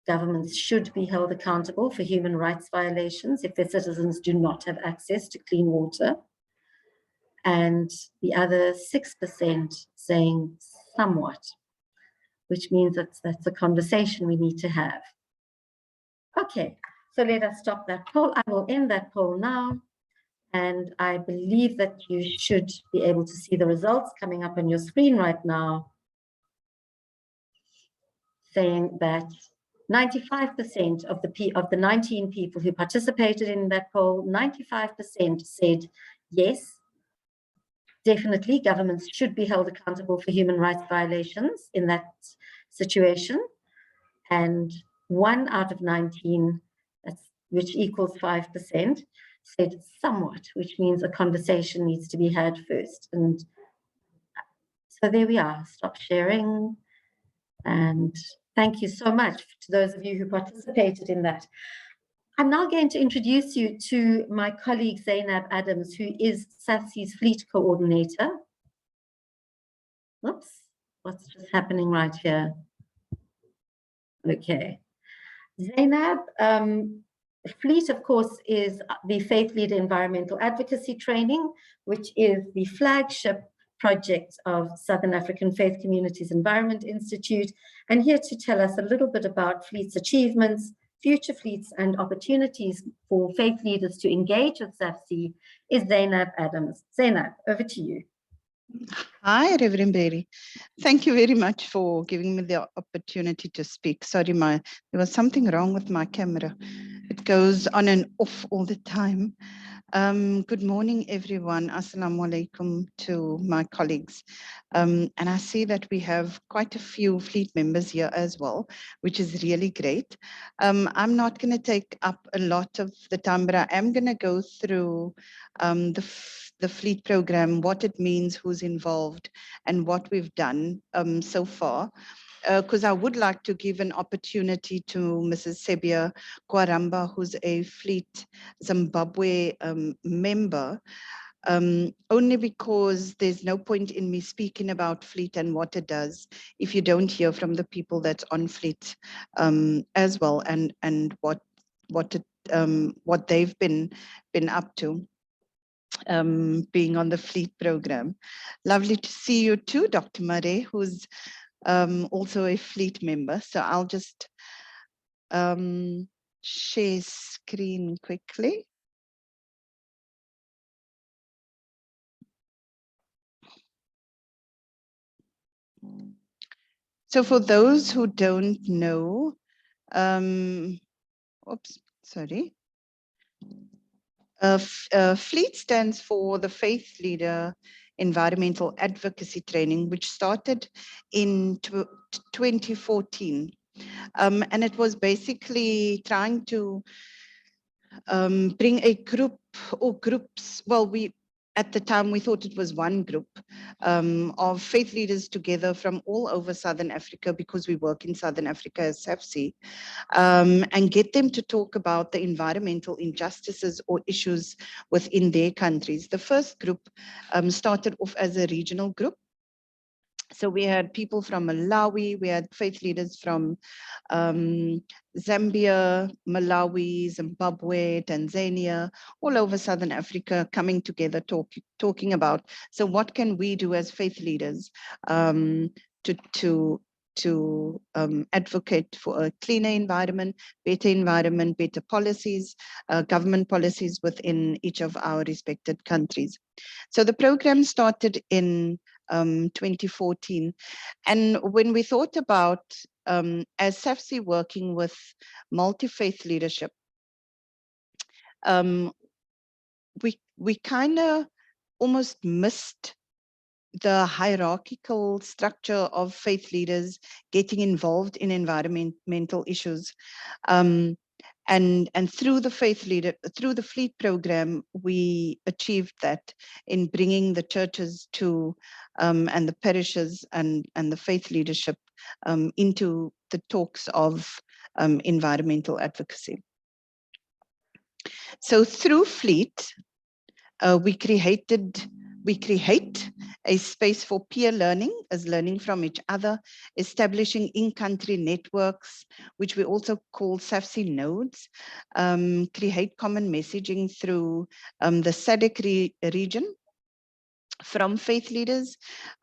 governments should be held accountable for human rights violations if their citizens do not have access to clean water. And the other 6% saying somewhat, which means that's a conversation we need to have. Okay, so let us stop that poll. I will end that poll now. And I believe that you should be able to see the results coming up on your screen right now, saying that 95% of the 19 people who participated in that poll, 95% said yes, definitely governments should be held accountable for human rights violations in that situation. And 1 out of 19, which equals 5%, said somewhat, which means a conversation needs to be had first. And so there we are. Stop sharing. And thank you so much to those of you who participated in that. I'm now going to introduce you to my colleague Zainab Adams, who is SAFC's fleet coordinator. Whoops, what's just happening right here? Okay. Zainab, Fleet, of course, is the Faith Leader Environmental Advocacy Training, which is the flagship project of Southern African Faith Communities Environment Institute. And here to tell us a little bit about Fleet's achievements, future Fleets, and opportunities for faith leaders to engage with SAFC is Zainab Adams. Zainab, over to you. Hi, Reverend Berry. Thank you very much for giving me the opportunity to speak. Sorry, there was something wrong with my camera. It goes on and off all the time. Good morning, everyone. Assalamu alaikum to my colleagues. And I see that we have quite a few fleet members here as well, which is really great. I'm not going to take up a lot of the time, but I am going to go through the fleet program, what it means, who's involved, and what we've done so far. Because I would like to give an opportunity to Mrs. Sebia Quarumba, who's a Fleet Zimbabwe member, only because there's no point in me speaking about Fleet and what it does if you don't hear from the people that's on Fleet as well, and what they've been up to. Being on the Fleet program. Lovely to see you too, Dr. Murray, who's also a Fleet member. So I'll just share screen quickly. So for those who don't know, oops, sorry. Fleet stands for the Faith Leader Environmental Advocacy Training, which started in 2014. And it was basically trying to bring a group or groups, well, at the time we thought it was one group of faith leaders together from all over Southern Africa, because we work in Southern Africa as SAFC, and get them to talk about the environmental injustices or issues within their countries. The first group started off as a regional group, So we had people from Malawi, we had faith leaders from Zambia, Malawi, Zimbabwe, Tanzania, all over Southern Africa coming together, talking about, so what can we do as faith leaders to advocate for a cleaner environment, better policies, government policies within each of our respected countries. So the program started in 2014. And when we thought about, as SAFC working with multi-faith leadership, we kind of almost missed the hierarchical structure of faith leaders getting involved in environmental issues. And through the through the Fleet program, we achieved that in bringing the churches to and the parishes and the faith leadership into the talks of environmental advocacy. So through Fleet, we create a space for peer learning, as learning from each other, establishing in-country networks, which we also call SAFC nodes, create common messaging through the SADC region from faith leaders,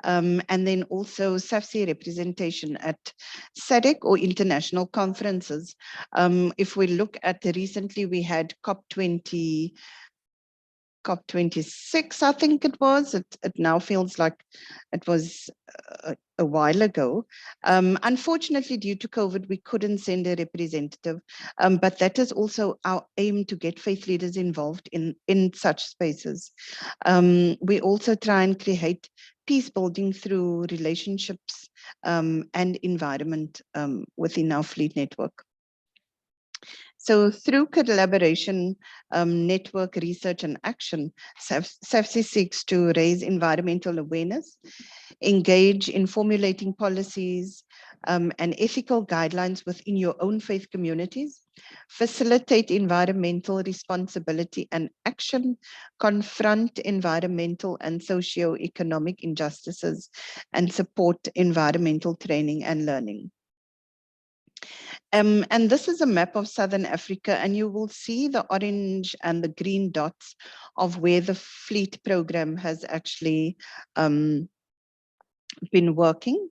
and then also SAFC representation at SADC or international conferences. If we look at recently, we had COP26, I think it was. It now feels like it was a while ago. Unfortunately, due to COVID, we couldn't send a representative, but that is also our aim, to get faith leaders involved in such spaces. We also try and create peace building through relationships and environment within our Fleet network. So through collaboration, network research and action, SAFC seeks to raise environmental awareness, engage in formulating policies and ethical guidelines within your own faith communities, facilitate environmental responsibility and action, confront environmental and socio-economic injustices, and support environmental training and learning. And this is a map of Southern Africa, and you will see the orange and the green dots of where the Fleet program has actually been working.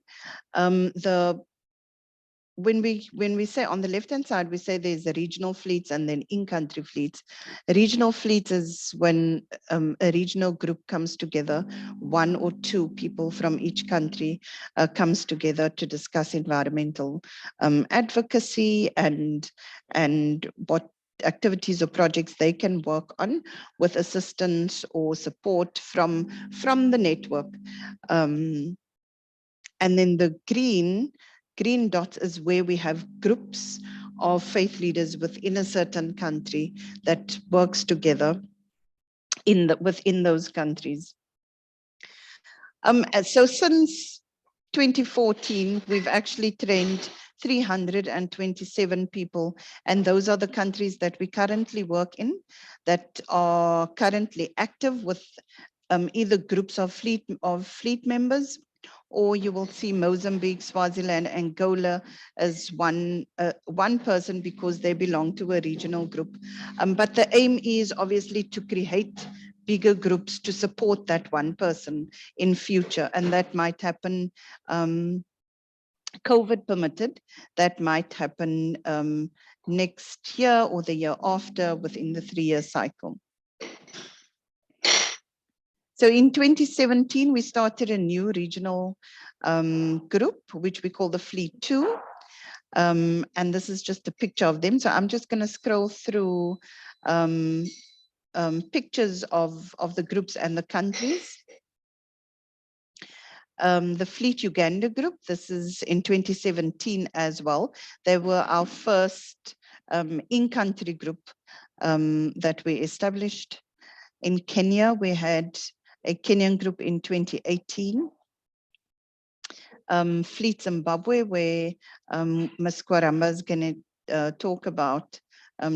When we say on the left-hand side, we say there's the regional fleets and then in-country fleets. Regional fleets is when a regional group comes together, one or two people from each country comes together to discuss environmental advocacy and what activities or projects they can work on with assistance or support from the network. And then the green dots is where we have groups of faith leaders within a certain country that works together within those countries. So since 2014, we've actually trained 327 people, and those are the countries that we currently work in, that are currently active with either groups of fleet members, or you will see Mozambique, Swaziland, Angola as one person, because they belong to a regional group. But the aim is obviously to create bigger groups to support that one person in future, and that might happen, COVID permitted, that might happen next year or the year after, within the 3-year cycle. So in 2017, we started a new regional group, which we call the Fleet 2. And this is just a picture of them. So I'm just going to scroll through pictures of the groups and the countries. The Fleet Uganda group, this is in 2017 as well. They were our first in-country group that we established. In Kenya, we had a Kenyan group in 2018. Fleet Zimbabwe, where Ms. Quarumba is going to talk about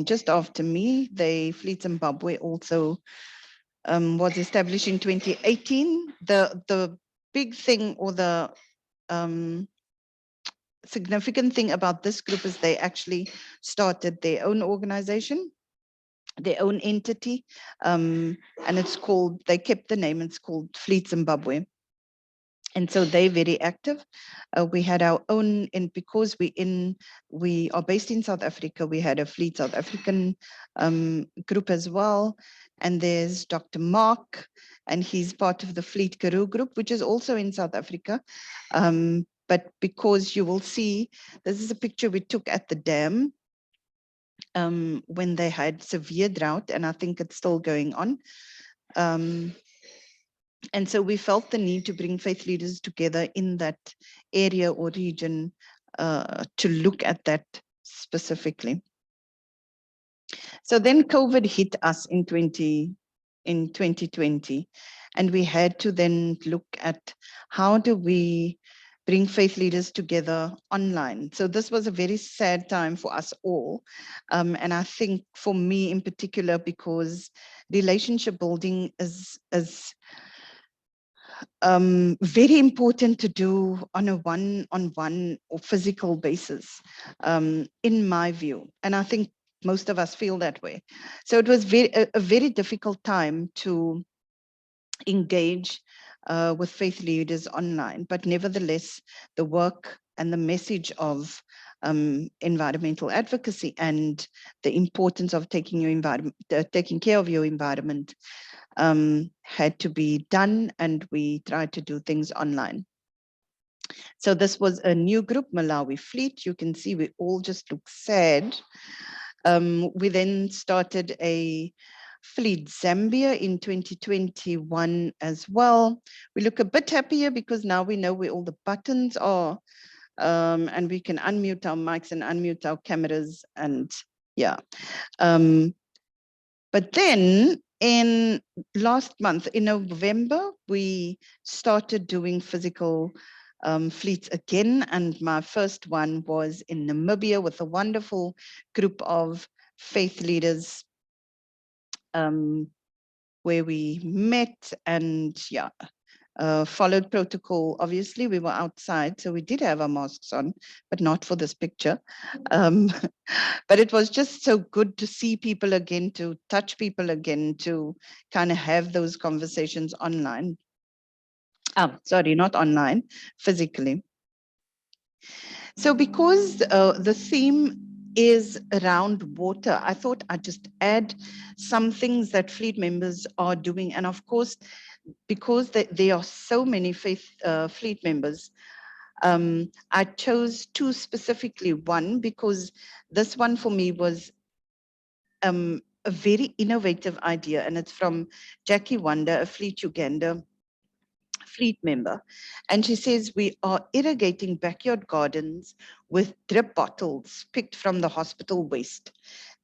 just after me. The Fleet Zimbabwe also was established in 2018. The big thing, or the significant thing about this group is they actually started their own organization, their own entity, and it's called, they kept the name, it's called Fleet Zimbabwe. And so they're very active. We had our own, and because we are based in South Africa, we had a Fleet South African group as well. And there's Dr. Mark, and he's part of the Fleet Karoo group, which is also in South Africa. But because you will see, this is a picture we took at the dam when they had severe drought, and I think it's still going on. And so we felt the need to bring faith leaders together in that area or region to look at that specifically. So then COVID hit us in 2020, and we had to then look at how do we bring faith leaders together online. So this was a very sad time for us all. And I think for me in particular, because relationship building is very important to do on a one-on-one or physical basis, in my view. And I think most of us feel that way. So it was a very difficult time to engage with faith leaders online, but nevertheless, the work and the message of environmental advocacy and the importance of taking care of your environment had to be done, and we tried to do things online. So this was a new group, Malawi Fleet. You can see we all just look sad. We then started a Fleet Zambia in 2021 as well. We look a bit happier because now we know where all the buttons are, and we can unmute our mics and unmute our cameras, and yeah. But then in last month, in November, we started doing physical fleets again. And my first one was in Namibia with a wonderful group of faith leaders where we met and followed protocol. Obviously, we were outside, so we did have our masks on, but not for this picture. But it was just so good to see people again, to touch people again, to kind of have those conversations online. Sorry, not online, physically. So because the theme is around water, I thought I'd just add some things that Fleet members are doing. And of course, because there are so many Fleet members, I chose two specifically. One, because this one for me was a very innovative idea, and it's from Jackie Wanda, a Fleet Uganda Fleet member. And she says, we are irrigating backyard gardens with drip bottles picked from the hospital waste.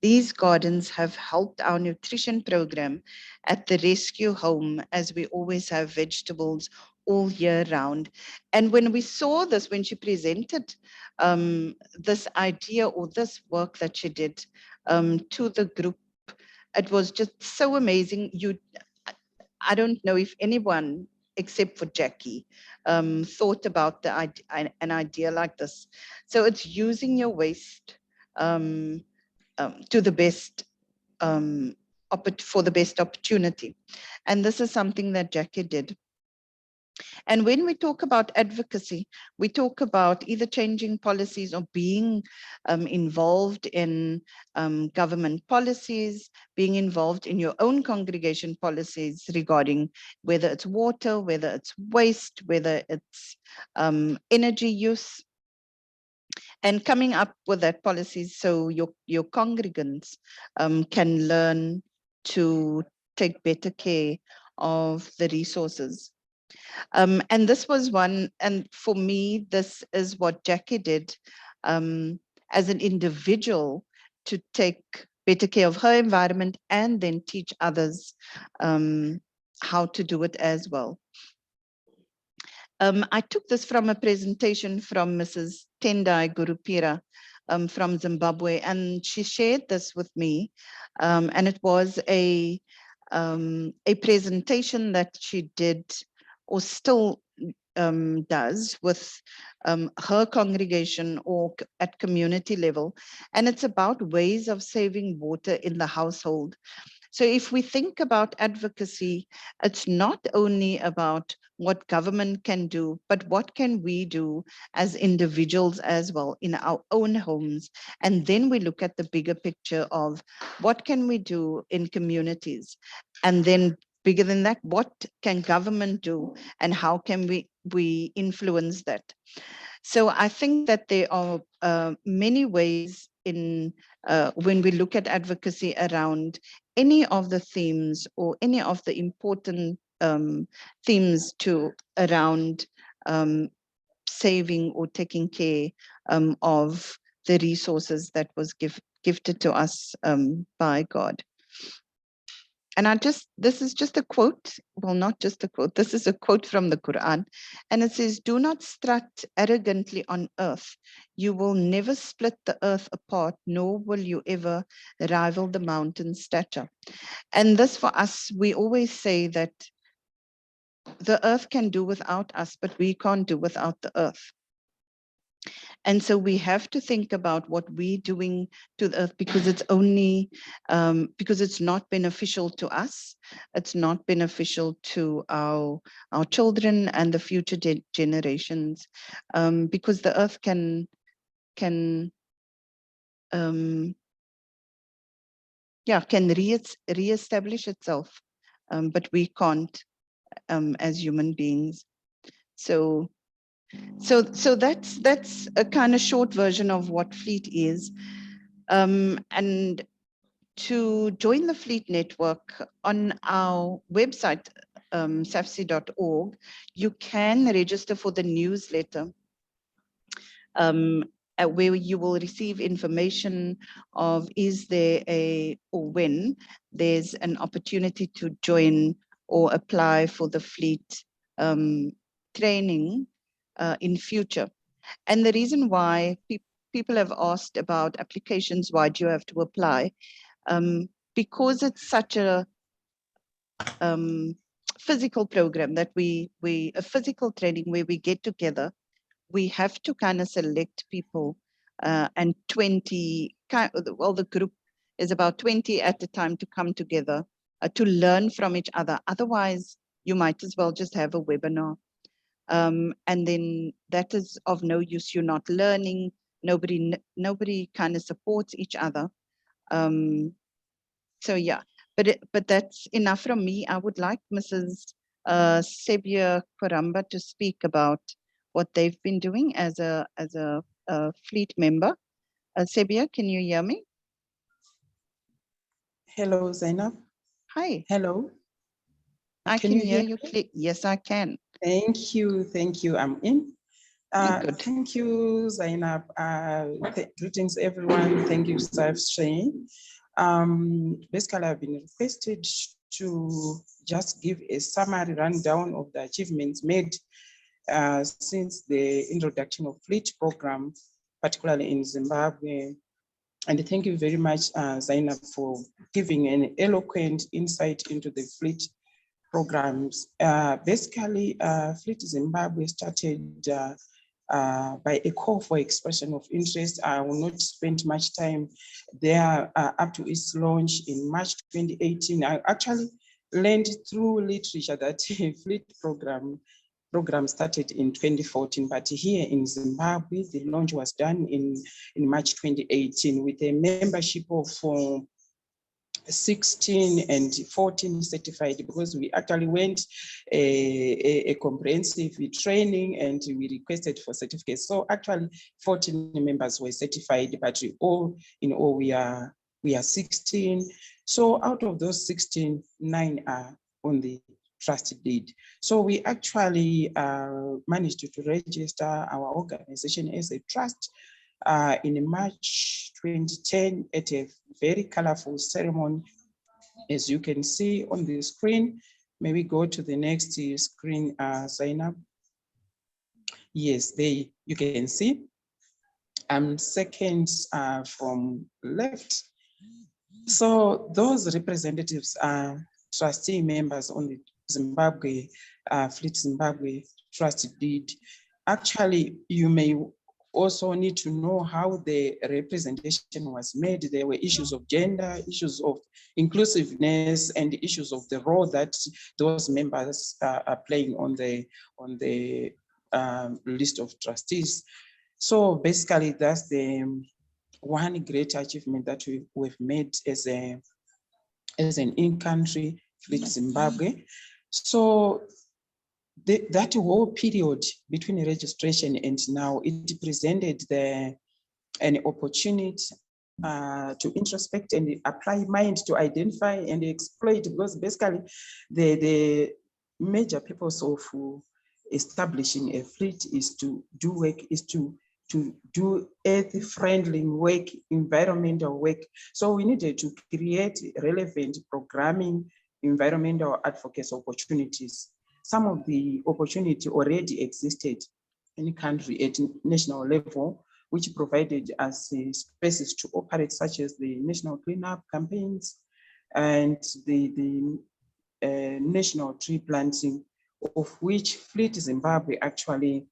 These gardens have helped our nutrition program at the rescue home, as we always have vegetables all year round. And when we saw this, when she presented this idea or this work that she did to the group, it was just so amazing. I don't know if anyone except for Jackie thought about an idea like this. So it's using your waste to the best, for the best opportunity. And this is something that Jackie did. And when we talk about advocacy, we talk about either changing policies or being involved in government policies, being involved in your own congregation policies regarding whether it's water, whether it's waste, whether it's energy use, and coming up with that policy so your congregants can learn to take better care of the resources. And this was one, and for me, this is what Jackie did as an individual to take better care of her environment and then teach others how to do it as well. I took this from a presentation from Mrs. Tendai Gurupira from Zimbabwe, and she shared this with me, and it was a presentation that she did, or still does with her congregation or at community level. And it's about ways of saving water in the household. So if we think about advocacy, it's not only about what government can do, but what can we do as individuals as well in our own homes. And then we look at the bigger picture of what can we do in communities. And then bigger than that, what can government do and how can we influence that? So I think that there are many ways in when we look at advocacy around any of the themes or any of the important themes to around saving or taking care of the resources that was gifted to us by God. And this is just a quote, well, not just a quote, this is a quote from the Quran. And it says, "Do not strut arrogantly on earth. You will never split the earth apart, nor will you ever rival the mountain's stature." And this for us, we always say that the earth can do without us, but we can't do without the earth. And so we have to think about what we're doing to the earth, because it's only, because it's not beneficial to us. It's not beneficial to our children and the future generations, because the earth can reestablish itself, but we can't as human beings. So that's a kind of short version of what Fleet is. And to join the Fleet network on our website, safsi.org, you can register for the newsletter, where you will receive information of or when there's an opportunity to join or apply for the Fleet training in future. And the reason why people have asked about applications, why do you have to apply? Because it's such a physical program that a physical training where we get together, we have to kind of select people, and 20, well, the group is about 20 at a time to come together to learn from each other. Otherwise, you might as well just have a webinar. And then that is of no use. You're not learning. Nobody kind of supports each other. So yeah, but that's enough from me. I would like Mrs. Sebia Quarumba to speak about what they've been doing as a Fleet member. Sebia, can you hear me? Hello, Zainab. Hi. Hello. I can hear you. Yes, I can. Thank you. Thank you. I'm in. Good. Thank you, Zainab. Greetings, everyone. Thank you, Staff Shane. Basically, I've been requested to just give a summary rundown of the achievements made since the introduction of Fleet program, particularly in Zimbabwe. And thank you very much, Zainab, for giving an eloquent insight into the Fleet programs. Basically, Fleet Zimbabwe started by a call for expression of interest. I will not spend much time there up to its launch in March 2018. I actually learned through literature that Fleet program started in 2014, but here in Zimbabwe, the launch was done in March 2018 with a membership of 16 and 14 certified, because we actually went a comprehensive training and we requested for certificates. So actually 14 members were certified, but in all we are 16. So out of those 16, 9 are on the trust deed. So we actually managed to register our organization as a trust in March 2010 at a very colorful ceremony, as you can see on the screen. May we go to the next screen, Zainab? Yes, you can see. Second from left. So those representatives are trustee members on the Zimbabwe, Fleet Zimbabwe Trust did. Actually, you may also need to know how the representation was made. There were issues of gender, issues of inclusiveness, and issues of the role that those members are playing on the list of trustees. So basically, that's the one great achievement that we've made as an in-country Fleet Zimbabwe. So that whole period between registration and now, it presented an opportunity to introspect and apply mind to identify and exploit, because basically the major purpose of establishing a fleet is to do work, is to do earth-friendly work, environmental work. So we needed to create relevant programming, environmental advocacy opportunities. Some of the opportunity already existed in the country at national level, which provided us spaces to operate, such as the national cleanup campaigns and the national tree planting, of which Fleet Zimbabwe actually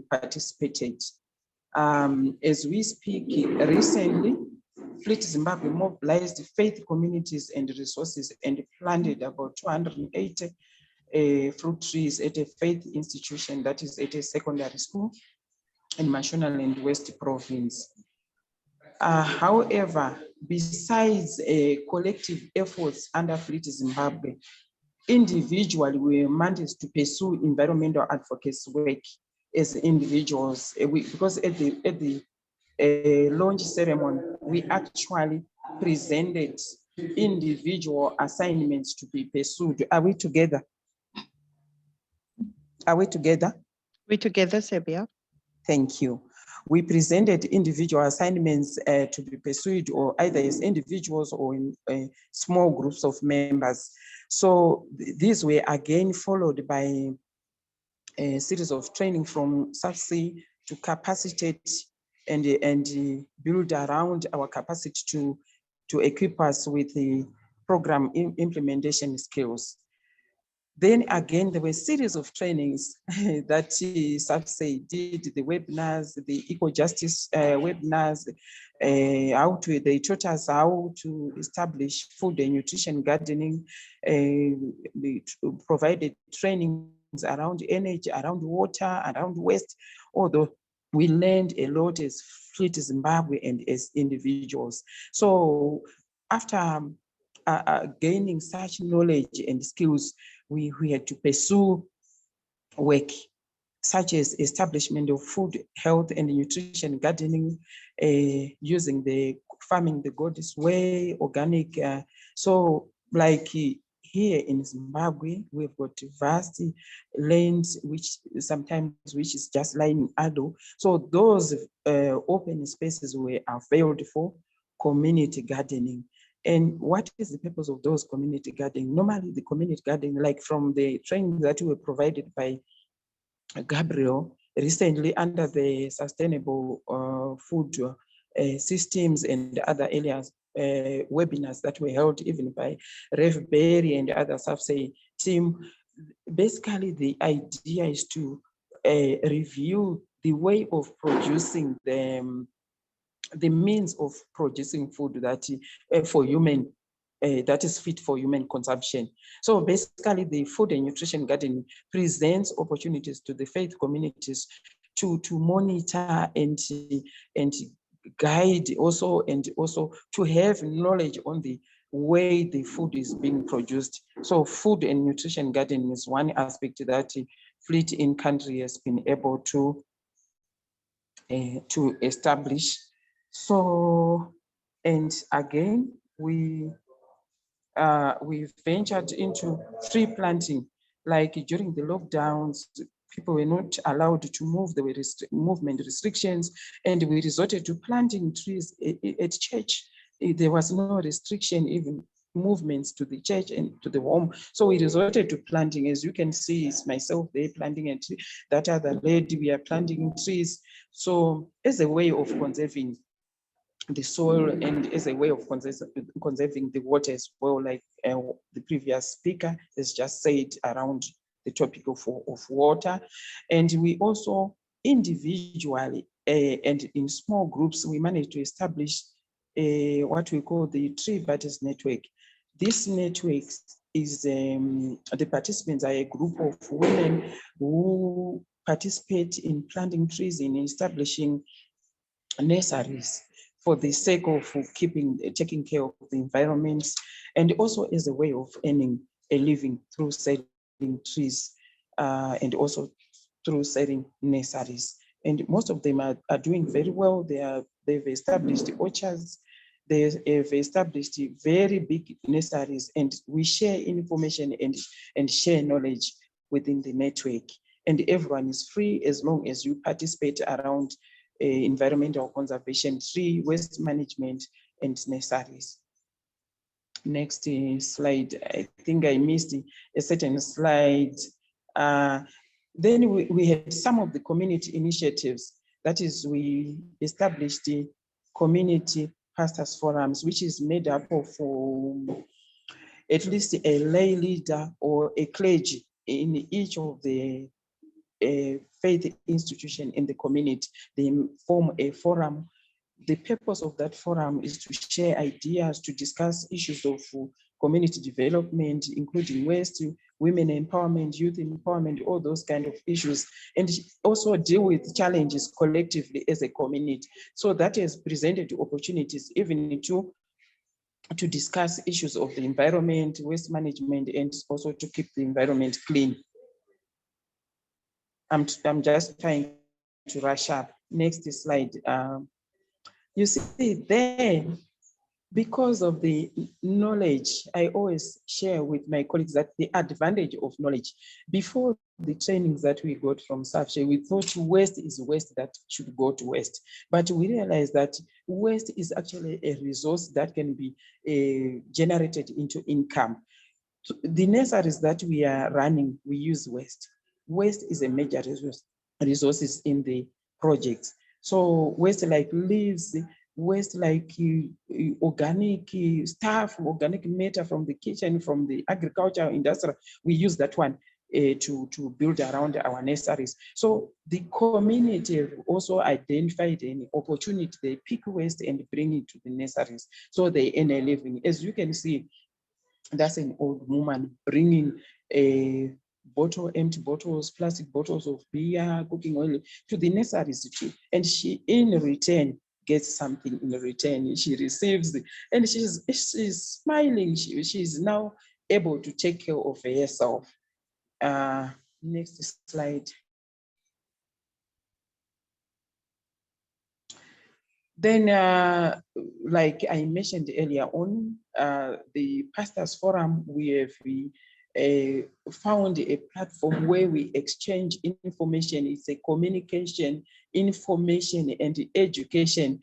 participated. As we speak, recently, Fleet Zimbabwe mobilized faith communities and resources and planted about 280 fruit trees at a faith institution, that is at a secondary school in Mashonaland West Province. However, besides collective efforts under Fleet Zimbabwe, individually we managed to pursue environmental advocacy work as individuals, because at the launch ceremony, we actually presented individual assignments to be pursued. Are we together? Are we together? We're together, Sebia. Thank you. We presented individual assignments to be pursued, or either as individuals or in small groups of members. So these were again followed by a series of training from SAFC to capacitate and build around our capacity to equip us with the program implementation skills. Then again, there were a series of trainings that SAFC did, the webinars, the eco-justice webinars, they taught us how to establish food and nutrition gardening. We provided trainings around energy, around water, around waste, although we learned a lot as Fleet Zimbabwe and as individuals. So after gaining such knowledge and skills, we had to pursue work such as establishment of food, health, and nutrition gardening, using the farming the goddess way, organic. So like here in Zimbabwe, we've got vast lands, which is just lying idle. So those open spaces were availed for community gardening. And what is the purpose of those community gardening? Normally the community gardening, like from the training that were provided by Gabriel recently under the sustainable food systems and other areas, webinars that were held even by Reverend and other SAFC team. Basically, the idea is to review the way of producing the means of producing food that for human, that is fit for human consumption. So basically, the food and nutrition gardening presents opportunities to the faith communities to monitor and guide also, and also to have knowledge on the way the food is being produced. So food and nutrition gardening is one aspect that Fleet in country has been able to establish. So, and again, we ventured into tree planting. Like during the lockdowns, people were not allowed to move. There were movement restrictions, and we resorted to planting trees at church. There was no restriction even movements to the church and to the home. So we resorted to planting. As you can see, it's myself there planting a tree. That other lady, we are planting trees. So as a way of conserving the soil and as a way of conserving the water as well, like the previous speaker has just said around the topic of water. And we also individually and in small groups, we managed to establish what we call the Tree Budders Network. This network is, the participants are a group of women who participate in planting trees and establishing nurseries for the sake of taking care of the environment, and also as a way of earning a living through selling trees and also through selling nurseries. And most of them are doing very well. They've established orchards, they have established very big nurseries, and we share information and share knowledge within the network. And everyone is free as long as you participate around environmental conservation, tree waste management, and nurseries. Next slide. I think I missed a certain slide. Then we had some of the community initiatives. That is, we established the community pastors forums, which is made up of at least a lay leader or a clergy in each of the faith institution in the community. They form a forum. The purpose of that forum is to share ideas, to discuss issues of community development, including waste, women empowerment, youth empowerment, all those kind of issues, and also deal with challenges collectively as a community. So that has presented opportunities even to discuss issues of the environment, waste management, and also to keep the environment clean. I'm just trying to rush up. Next slide. You see there, because of the knowledge, I always share with my colleagues that the advantage of knowledge. Before the trainings that we got from SAFSHE, we thought waste is waste that should go to waste. But we realized that waste is actually a resource that can be generated into income. The nurseries that we are running, we use waste. Waste is a major resources in the project. So waste like leaves, waste like organic stuff, organic matter from the kitchen, from the agriculture industry, we use that one to build around our nurseries. So the community also identified an opportunity. They pick waste and bring it to the nurseries, so they earn a living. As you can see, that's an old woman bringing empty bottles, plastic bottles of beer, cooking oil to the nurseries too. And she, in return, gets something in return. She receives, and she's smiling. She's now able to take care of herself. Next slide. Then, like I mentioned earlier on, the Pastors Forum, we have found a platform where we exchange information. It's a communication, information, and education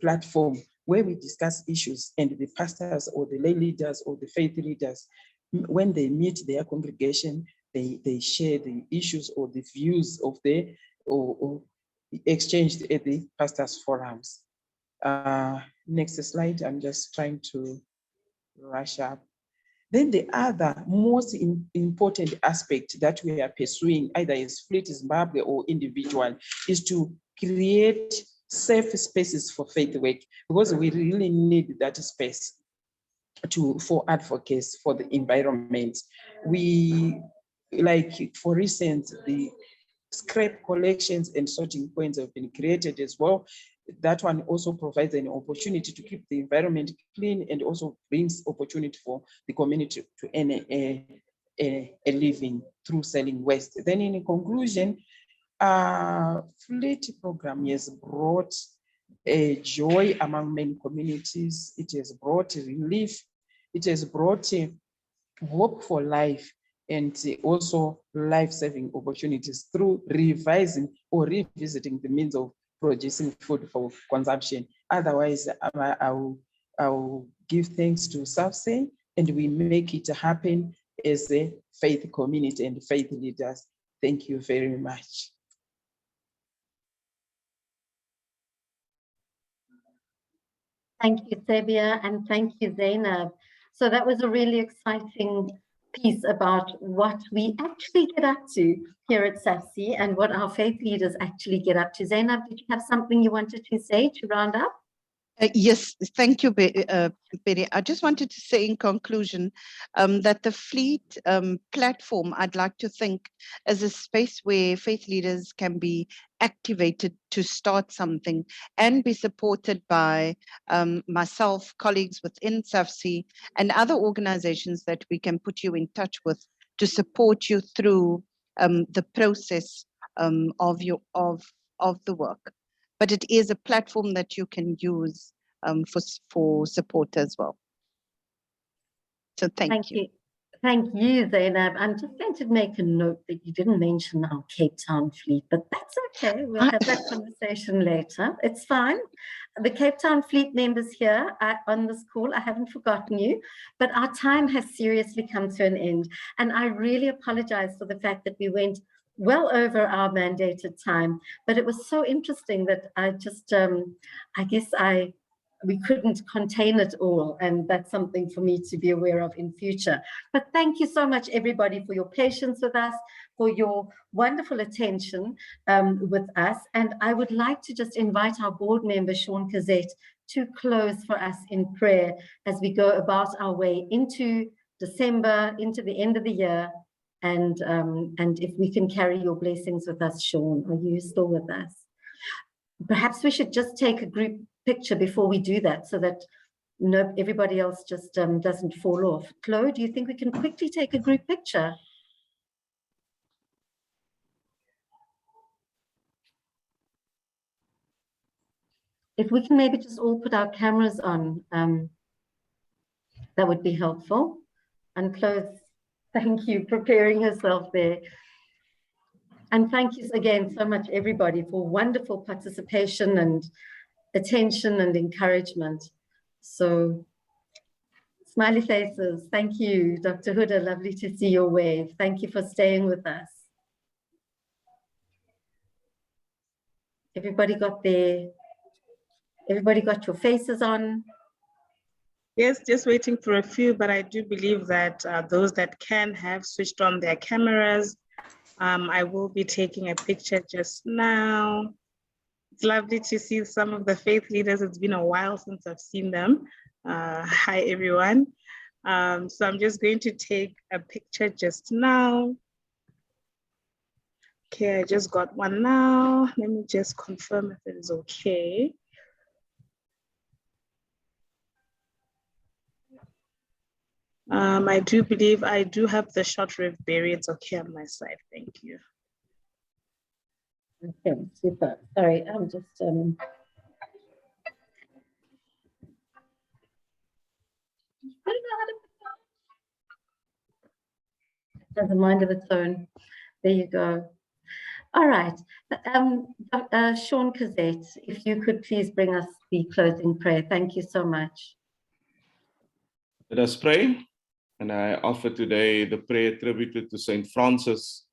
platform where we discuss issues, and the pastors or the lay leaders or the faith leaders, when they meet their congregation, they share the issues or the views of the or exchanged at the pastors' forums. Next slide. I'm just trying to rush up. Then the other most important aspect that we are pursuing, either as Fleet Zimbabwe or individual, is to create safe spaces for faith work, because we really need that space for advocates for the environment. We, like, for instance, the scrap collections and sorting points have been created as well. That one also provides an opportunity to keep the environment clean and also brings opportunity for the community to earn a living through selling waste. Then in conclusion, Fleet program has brought a joy among many communities. It has brought relief. It has brought hope for life, and also life-saving opportunities through revising or revisiting the means of producing food for consumption. Otherwise, I will give thanks to SAFSE and we make it happen as a faith community and faith leaders. Thank you very much. Thank you, Sebia, and thank you, Zainab. So that was a really exciting piece about what we actually get up to here at SAFC and what our faith leaders actually get up to. Zainab, did you have something you wanted to say to round up? Yes, thank you, Betty. I just wanted to say in conclusion that the Fleet platform, I'd like to think as a space where faith leaders can be activated to start something and be supported by myself, colleagues within SAFC and other organizations that we can put you in touch with to support you through the process of the work. But it is a platform that you can use for support as well. So thank you. Thank you, Zainab. I'm just going to make a note that you didn't mention our Cape Town fleet, but that's okay. We'll have that conversation later. It's fine. The Cape Town fleet members here on this call, I haven't forgotten you, but our time has seriously come to an end. And I really apologize for the fact that we went well over our mandated time, but it was so interesting that I just, we couldn't contain it all, and that's something for me to be aware of in future. But thank you so much, everybody, for your patience with us, for your wonderful attention with us. And I would like to just invite our board member, Sean Cosette, to close for us in prayer as we go about our way into December, into the end of the year. And if we can carry your blessings with us, Sean, are you still with us? Perhaps we should just take a group picture before we do that so that everybody else just doesn't fall off. Chloe, do you think we can quickly take a group picture? If we can maybe just all put our cameras on, that would be helpful. And Chloe, thank you, preparing herself there. And thank you again so much, everybody, for wonderful participation and attention and encouragement. So, smiley faces, thank you. Dr. Huda, lovely to see your wave. Thank you for staying with us. Everybody got your faces on? Yes, just waiting for a few, but I do believe that those that can have switched on their cameras. I will be taking a picture just now. It's lovely to see some of the faith leaders. It's been a while since I've seen them. Hi, everyone. So I'm just going to take a picture just now. Okay, I just got one now. Let me just confirm if it is okay. I do believe I do have the shot, Rev Berry. It's okay on my side. Thank you. Okay, super. Sorry, I'm just doesn't mind of its own. There you go. All right. Sean Cosette, if you could please bring us the closing prayer. Thank you so much. Let us pray. And I offer today the prayer attributed to Saint Francis,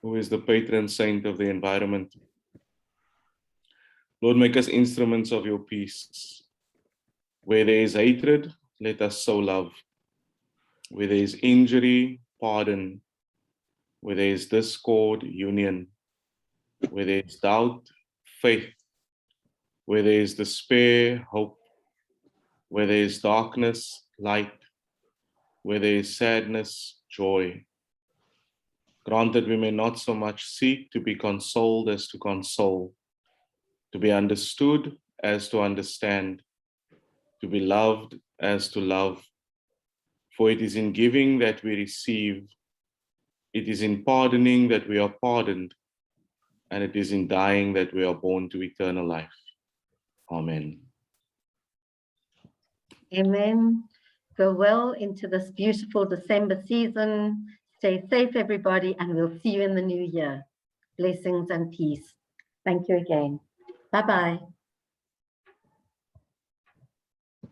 who is the patron saint of the environment. Lord, make us instruments of your peace. Where there is hatred, let us sow love. Where there is injury, pardon. Where there is discord, union. Where there is doubt, faith. Where there is despair, hope. Where there is darkness, light. Where there is sadness, joy. Grant that we may not so much seek to be consoled as to console, to be understood as to understand, to be loved as to love. For it is in giving that we receive, it is in pardoning that we are pardoned, and it is in dying that we are born to eternal life. Amen. Amen. Go well into this beautiful December season. Stay safe, everybody, and we'll see you in the new year. Blessings and peace. Thank you again. Bye-bye.